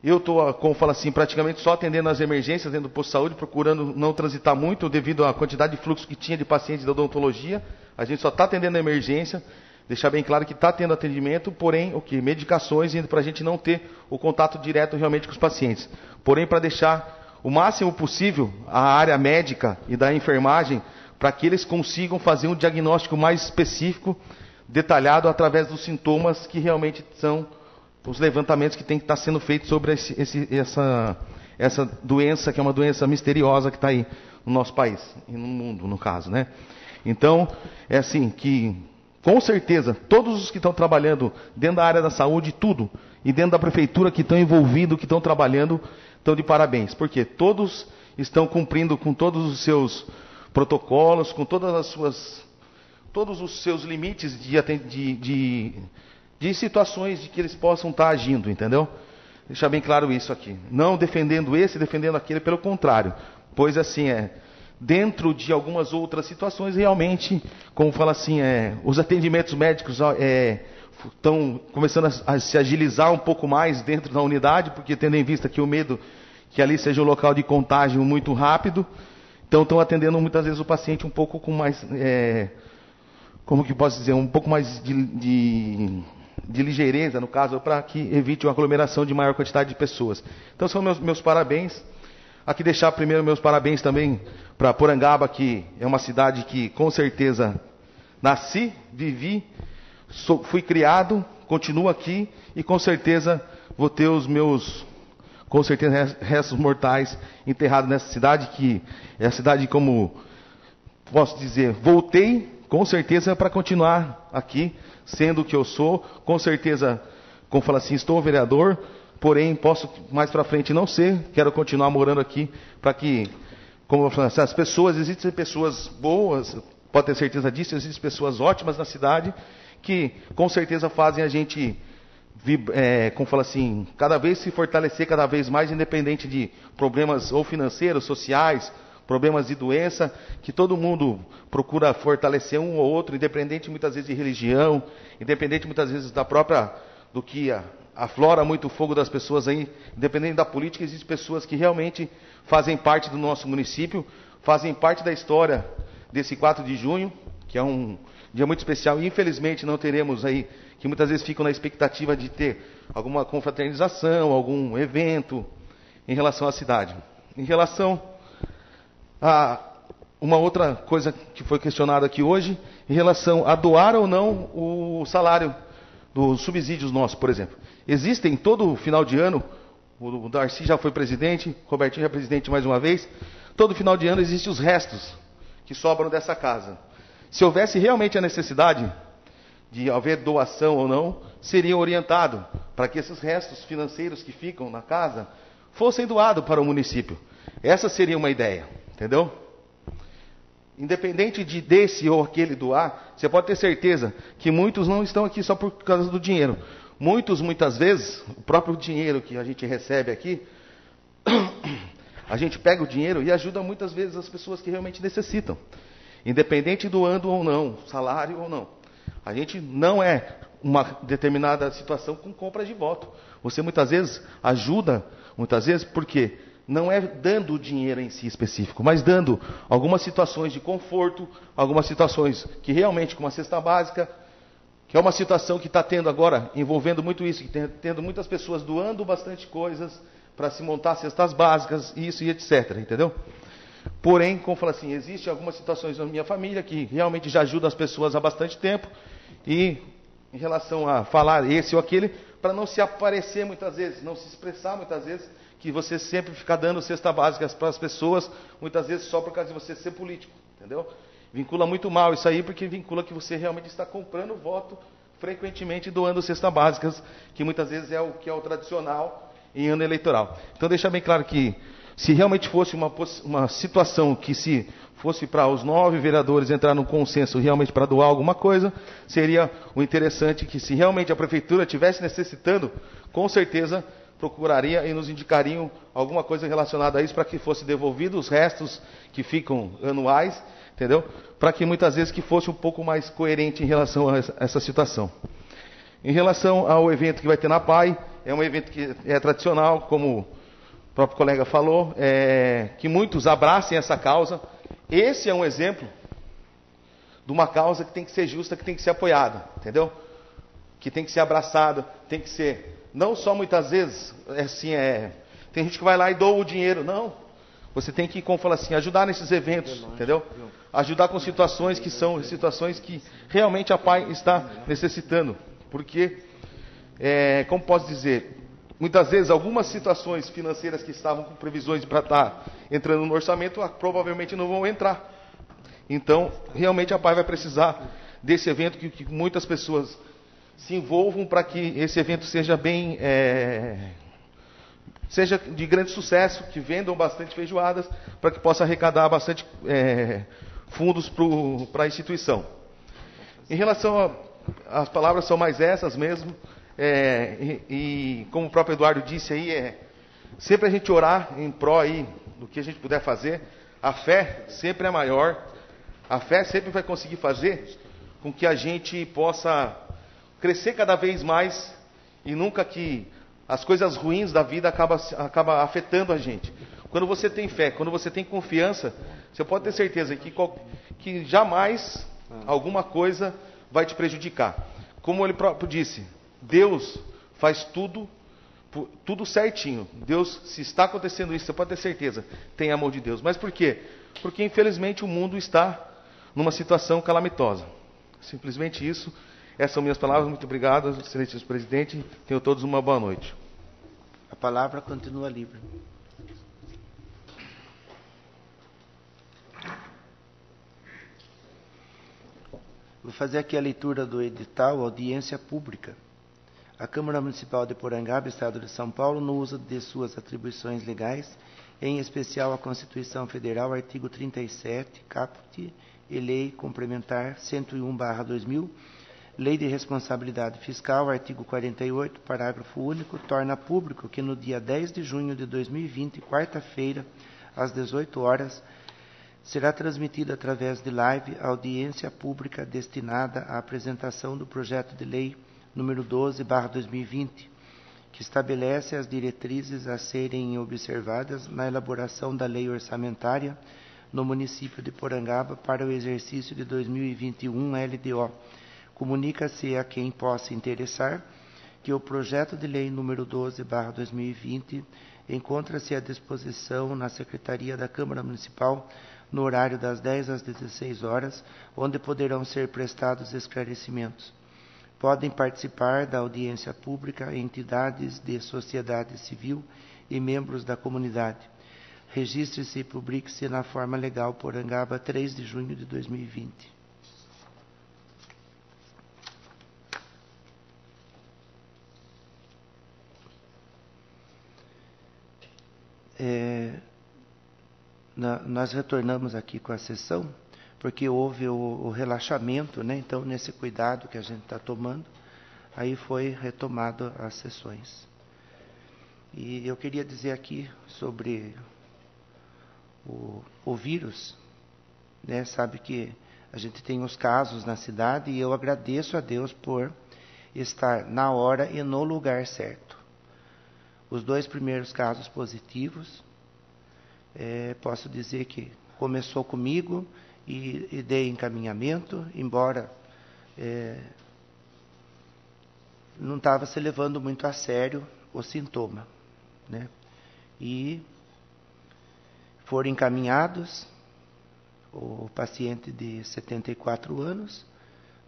eu estou, como fala assim, praticamente só atendendo as emergências dentro do posto de saúde, procurando não transitar muito devido à quantidade de fluxo que tinha de pacientes da odontologia. A gente só está atendendo a emergência. Deixar bem claro que está tendo atendimento, porém, medicações, indo para a gente não ter o contato direto realmente com os pacientes. Porém, para deixar o máximo possível a área médica e da enfermagem, para que eles consigam fazer um diagnóstico mais específico, detalhado, através dos sintomas que realmente são os levantamentos que tem que estar sendo feitos sobre essa doença, que é uma doença misteriosa que está aí no nosso país, e no mundo, no caso, né? Então, é assim que, com certeza, todos os que estão trabalhando dentro da área da saúde, tudo, e dentro da prefeitura que estão envolvidos, que estão trabalhando, estão de parabéns, porque todos estão cumprindo com todos os seus protocolos, com todos os seus limites de situações de que eles possam estar agindo, entendeu? Deixar bem claro isso aqui. Não defendendo esse, defendendo aquele, pelo contrário. Pois assim, dentro de algumas outras situações, realmente, como fala assim, os atendimentos médicos estão começando a se agilizar um pouco mais dentro da unidade, porque tendo em vista que o medo que ali seja um local de contágio muito rápido, então estão atendendo muitas vezes o paciente um pouco com mais, como que posso dizer, um pouco mais de ligeireza, no caso, para que evite uma aglomeração de maior quantidade de pessoas. Então são meus parabéns. Aqui deixar primeiro meus parabéns também para Porangaba, que é uma cidade que com certeza nasci, vivi, fui criado, continuo aqui e com certeza vou ter os meus, com certeza, restos mortais enterrados nessa cidade, que é a cidade, como posso dizer, voltei com certeza para continuar aqui, sendo o que eu sou, com certeza, como fala assim, estou vereador, porém posso mais para frente não ser, quero continuar morando aqui, para que, como eu falo, as pessoas, existem pessoas boas, pode ter certeza disso, existem pessoas ótimas na cidade, que com certeza fazem a gente como fala assim, cada vez se fortalecer cada vez mais, independente de problemas ou financeiros, sociais, problemas de doença, que todo mundo procura fortalecer um ou outro, independente muitas vezes de religião, independente muitas vezes do que aflora muito o fogo das pessoas aí, independente da política, existem pessoas que realmente fazem parte do nosso município, fazem parte da história desse 4 de junho, que é um dia muito especial, e infelizmente não teremos aí, que muitas vezes ficam na expectativa de ter alguma confraternização, algum evento em relação à cidade. Em relação a uma outra coisa que foi questionada aqui hoje, em relação a doar ou não o salário dos subsídios nossos, por exemplo. Existem todo final de ano, o Darcy já foi presidente, o Robertinho já é presidente mais uma vez, todo final de ano existem os restos que sobram dessa casa. Se houvesse realmente a necessidade de haver doação ou não, seria orientado para que esses restos financeiros que ficam na casa fossem doados para o município. Essa seria uma ideia, entendeu? Independente de desse ou aquele doar, você pode ter certeza que muitos não estão aqui só por causa do dinheiro. Muitas vezes, o próprio dinheiro que a gente recebe aqui, a gente pega o dinheiro e ajuda muitas vezes as pessoas que realmente necessitam. Independente doando ou não, salário ou não. A gente não é uma determinada situação com compra de voto. Você muitas vezes ajuda, porque não é dando o dinheiro em si específico, mas dando algumas situações de conforto, algumas situações que realmente, como a cesta básica, que é uma situação que está tendo agora, envolvendo muito isso, que tendo muitas pessoas doando bastante coisas para se montar cestas básicas, isso e etc, entendeu? Porém, como fala assim, existem algumas situações na minha família que realmente já ajudam as pessoas há bastante tempo, e em relação a falar esse ou aquele, para não se aparecer muitas vezes, não se expressar muitas vezes, que você sempre fica dando cesta básicas para as pessoas, muitas vezes só por causa de você ser político, entendeu? Vincula muito mal isso aí, porque vincula que você realmente está comprando voto frequentemente, doando cestas básicas, que muitas vezes é o que é o tradicional em ano eleitoral. Então deixa bem claro que se realmente fosse uma situação que se fosse para os 9 vereadores entrar num consenso realmente para doar alguma coisa, seria o interessante que se realmente a prefeitura estivesse necessitando, com certeza procuraria e nos indicariam alguma coisa relacionada a isso para que fosse devolvido os restos que ficam anuais, entendeu? Para que muitas vezes que fosse um pouco mais coerente em relação a essa situação. Em relação ao evento que vai ter na PAI, é um evento que é tradicional, como o próprio colega falou, que muitos abracem essa causa. Esse é um exemplo de uma causa que tem que ser justa, que tem que ser apoiada, entendeu? Que tem que ser abraçada, tem que ser... Não só muitas vezes, tem gente que vai lá e doa o dinheiro, não. Você tem que, como fala assim, ajudar nesses eventos, entendeu? Ajudar com situações que são situações que realmente a PAI está necessitando. Porque, como posso dizer, muitas vezes algumas situações financeiras que estavam com previsões para estar entrando no orçamento, provavelmente não vão entrar. Então, realmente a PAI vai precisar desse evento que muitas pessoas se envolvam para que esse evento seja bem, seja de grande sucesso, que vendam bastante feijoadas, para que possa arrecadar bastante fundos para a instituição. Em relação as palavras são mais essas mesmo, e como o próprio Eduardo disse aí, sempre a gente orar em pró aí do que a gente puder fazer. A fé sempre é maior, a fé sempre vai conseguir fazer com que a gente possa crescer cada vez mais e nunca que as coisas ruins da vida acaba afetando a gente. Quando você tem fé, quando você tem confiança, você pode ter certeza que jamais alguma coisa vai te prejudicar. Como ele próprio disse, Deus faz tudo certinho. Deus, se está acontecendo isso, você pode ter certeza, tem amor de Deus. Mas por quê? Porque infelizmente o mundo está numa situação calamitosa. Simplesmente isso. Essas são minhas palavras. Muito obrigado, excelentíssimo presidente. Tenham todos uma boa noite. A palavra continua livre. Vou fazer aqui a leitura do edital Audiência Pública. A Câmara Municipal de Porangaba, Estado de São Paulo, no uso de suas atribuições legais, em especial a Constituição Federal, artigo 37, caput, e Lei Complementar 101/2000, Lei de Responsabilidade Fiscal, artigo 48, parágrafo único, torna público que no dia 10 de junho de 2020, quarta-feira, às 18 horas, será transmitida através de live a audiência pública destinada à apresentação do projeto de lei número 12/2020, que estabelece as diretrizes a serem observadas na elaboração da lei orçamentária no município de Porangaba para o exercício de 2021 LDO. Comunica-se a quem possa interessar que o projeto de lei número 12/2020 encontra-se à disposição na Secretaria da Câmara Municipal no horário das 10 às 16 horas, onde poderão ser prestados esclarecimentos. Podem participar da audiência pública entidades de sociedade civil e membros da comunidade. Registre-se e publique-se na forma legal Porangaba, 3 de junho de 2020. Nós retornamos aqui com a sessão, porque houve o relaxamento, né? Então, nesse cuidado que a gente está tomando, aí foi retomado as sessões. E eu queria dizer aqui sobre o vírus, né? Sabe que a gente tem os casos na cidade e eu agradeço a Deus por estar na hora e no lugar certo. Os 2 primeiros casos positivos, posso dizer que começou comigo e dei encaminhamento, embora não estava se levando muito a sério o sintoma, né? E foram encaminhados. O paciente de 74 anos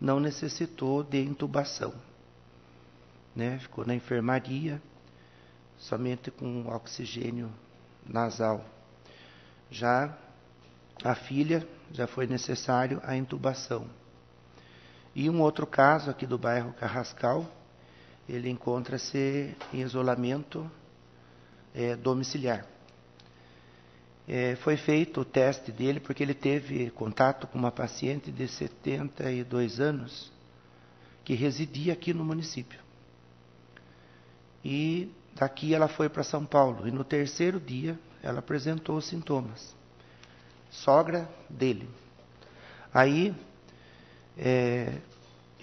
não necessitou de intubação, né? Ficou na enfermaria, somente com oxigênio nasal. Já a filha, já foi necessário a intubação. E um outro caso aqui do bairro Carrascal, ele encontra-se em isolamento domiciliar. Foi feito o teste dele porque ele teve contato com uma paciente de 72 anos que residia aqui no município. E daqui ela foi para São Paulo e no 3º dia ela apresentou os sintomas. Sogra dele. Aí,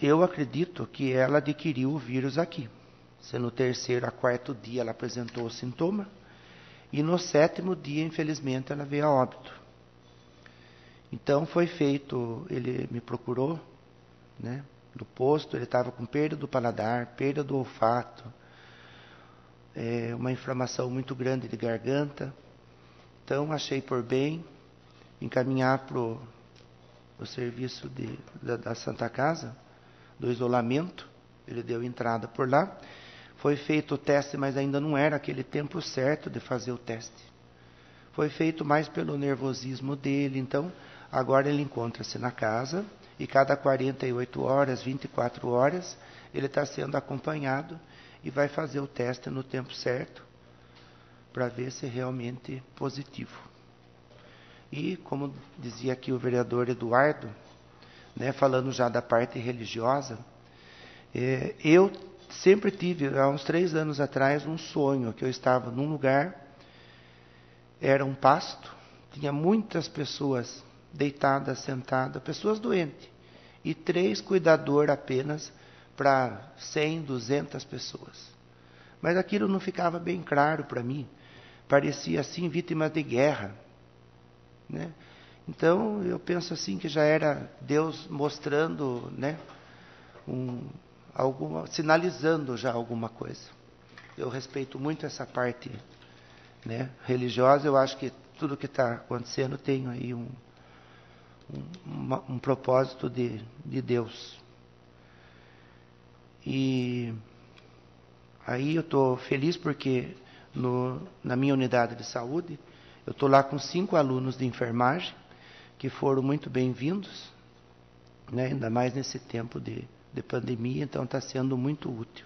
eu acredito que ela adquiriu o vírus aqui. Se no 3º a 4º dia ela apresentou o sintoma, e no 7º dia, infelizmente, ela veio a óbito. Então foi feito, ele me procurou, né, no posto, ele estava com perda do paladar, perda do olfato, uma inflamação muito grande de garganta. Então achei por bem encaminhar para o serviço da Santa Casa, do isolamento. Ele deu entrada por lá. Foi feito o teste, mas ainda não era aquele tempo certo de fazer o teste. Foi feito mais pelo nervosismo dele. Então, agora ele encontra-se na casa e cada 48 horas, 24 horas, ele está sendo acompanhado e vai fazer o teste no tempo certo para ver se é realmente positivo. E, como dizia aqui o vereador Eduardo, né, falando já da parte religiosa, eu sempre tive, há uns 3 anos atrás, um sonho, que eu estava num lugar, era um pasto, tinha muitas pessoas deitadas, sentadas, pessoas doentes, e 3 cuidadores apenas para 100, 200 pessoas. Mas aquilo não ficava bem claro para mim, parecia assim vítima de guerra, né? Então eu penso assim que já era Deus mostrando, né, sinalizando já alguma coisa. Eu respeito muito essa parte, né, religiosa. Eu acho que tudo que está acontecendo tem aí um propósito de Deus. E aí eu estou feliz porque na minha unidade de saúde, eu estou lá com 5 alunos de enfermagem, que foram muito bem-vindos, né, ainda mais nesse tempo de pandemia, então está sendo muito útil.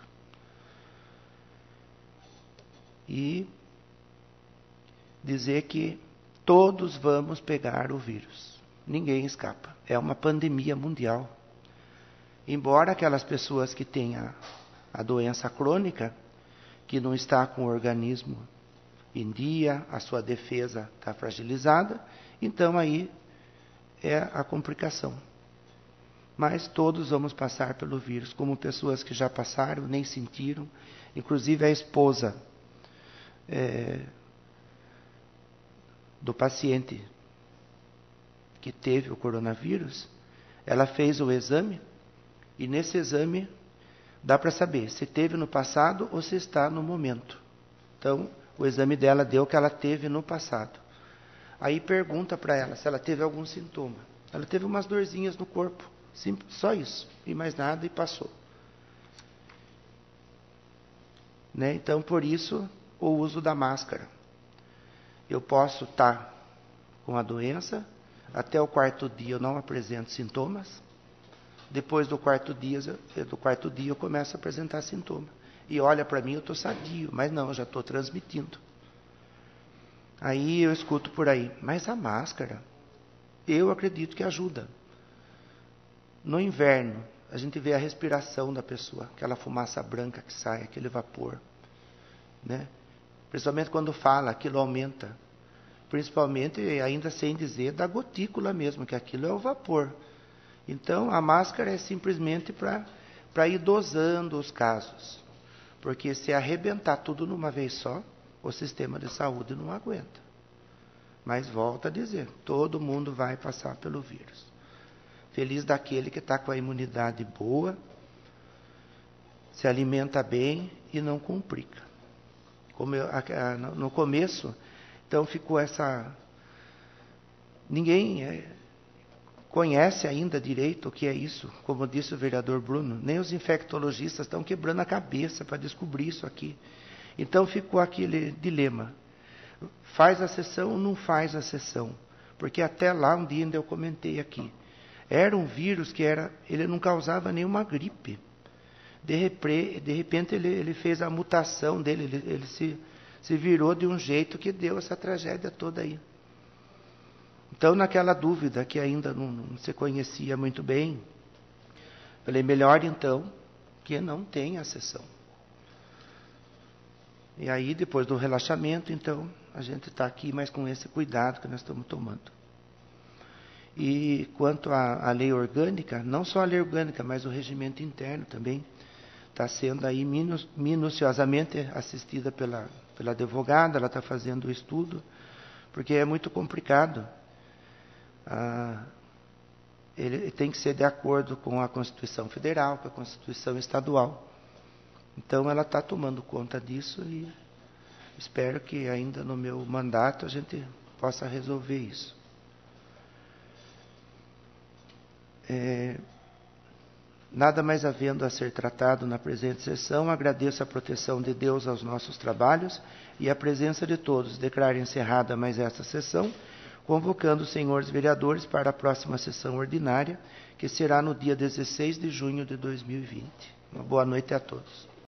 E dizer que todos vamos pegar o vírus, ninguém escapa, é uma pandemia mundial. Embora aquelas pessoas que têm a doença crônica, que não está com o organismo em dia, a sua defesa está fragilizada, então aí é a complicação. Mas todos vamos passar pelo vírus, como pessoas que já passaram, nem sentiram. Inclusive a esposa do paciente que teve o coronavírus, ela fez o exame, e nesse exame dá para saber se teve no passado ou se está no momento. Então, o exame dela deu que ela teve no passado. Aí pergunta para ela se ela teve algum sintoma. Ela teve umas dorzinhas no corpo, simples, só isso, e mais nada, e passou. Né? Então, por isso, o uso da máscara. Eu posso estar com a doença, até o 4º dia eu não apresento sintomas, depois do 4º dia eu começo a apresentar sintomas. E olha para mim, eu estou sadio, mas não, eu já estou transmitindo. Aí eu escuto por aí, mas a máscara, eu acredito que ajuda. No inverno, a gente vê a respiração da pessoa, aquela fumaça branca que sai, aquele vapor, né? Principalmente quando fala, aquilo aumenta. Principalmente, ainda sem dizer, da gotícula mesmo, que aquilo é o vapor. Então, a máscara é simplesmente para ir dosando os casos. Porque se arrebentar tudo numa vez só, o sistema de saúde não aguenta. Mas volto a dizer, todo mundo vai passar pelo vírus. Feliz daquele que está com a imunidade boa, se alimenta bem e não complica. Como no começo, então ficou essa... Ninguém conhece ainda direito o que é isso, como disse o vereador Bruno. Nem os infectologistas estão quebrando a cabeça para descobrir isso aqui. Então ficou aquele dilema. Faz a sessão ou não faz a sessão? Porque até lá, um dia ainda eu comentei aqui. Era um vírus que ele não causava nenhuma gripe. De repente ele fez a mutação dele, ele se virou de um jeito que deu essa tragédia toda aí. Então, naquela dúvida que ainda não se conhecia muito bem, falei, melhor então que não tenha a sessão. E aí, depois do relaxamento, então, a gente está aqui, mas com esse cuidado que nós estamos tomando. E quanto à lei orgânica, não só a lei orgânica, mas o regimento interno também, está sendo aí minuciosamente assistida pela advogada, ela está fazendo o estudo, porque é muito complicado. Ele tem que ser de acordo com a Constituição Federal, com a Constituição Estadual. Então, ela está tomando conta disso e espero que ainda no meu mandato a gente possa resolver isso. Nada mais havendo a ser tratado na presente sessão, agradeço a proteção de Deus aos nossos trabalhos e a presença de todos. Declaro encerrada mais esta sessão, convocando os senhores vereadores para a próxima sessão ordinária, que será no dia 16 de junho de 2020. Uma boa noite a todos.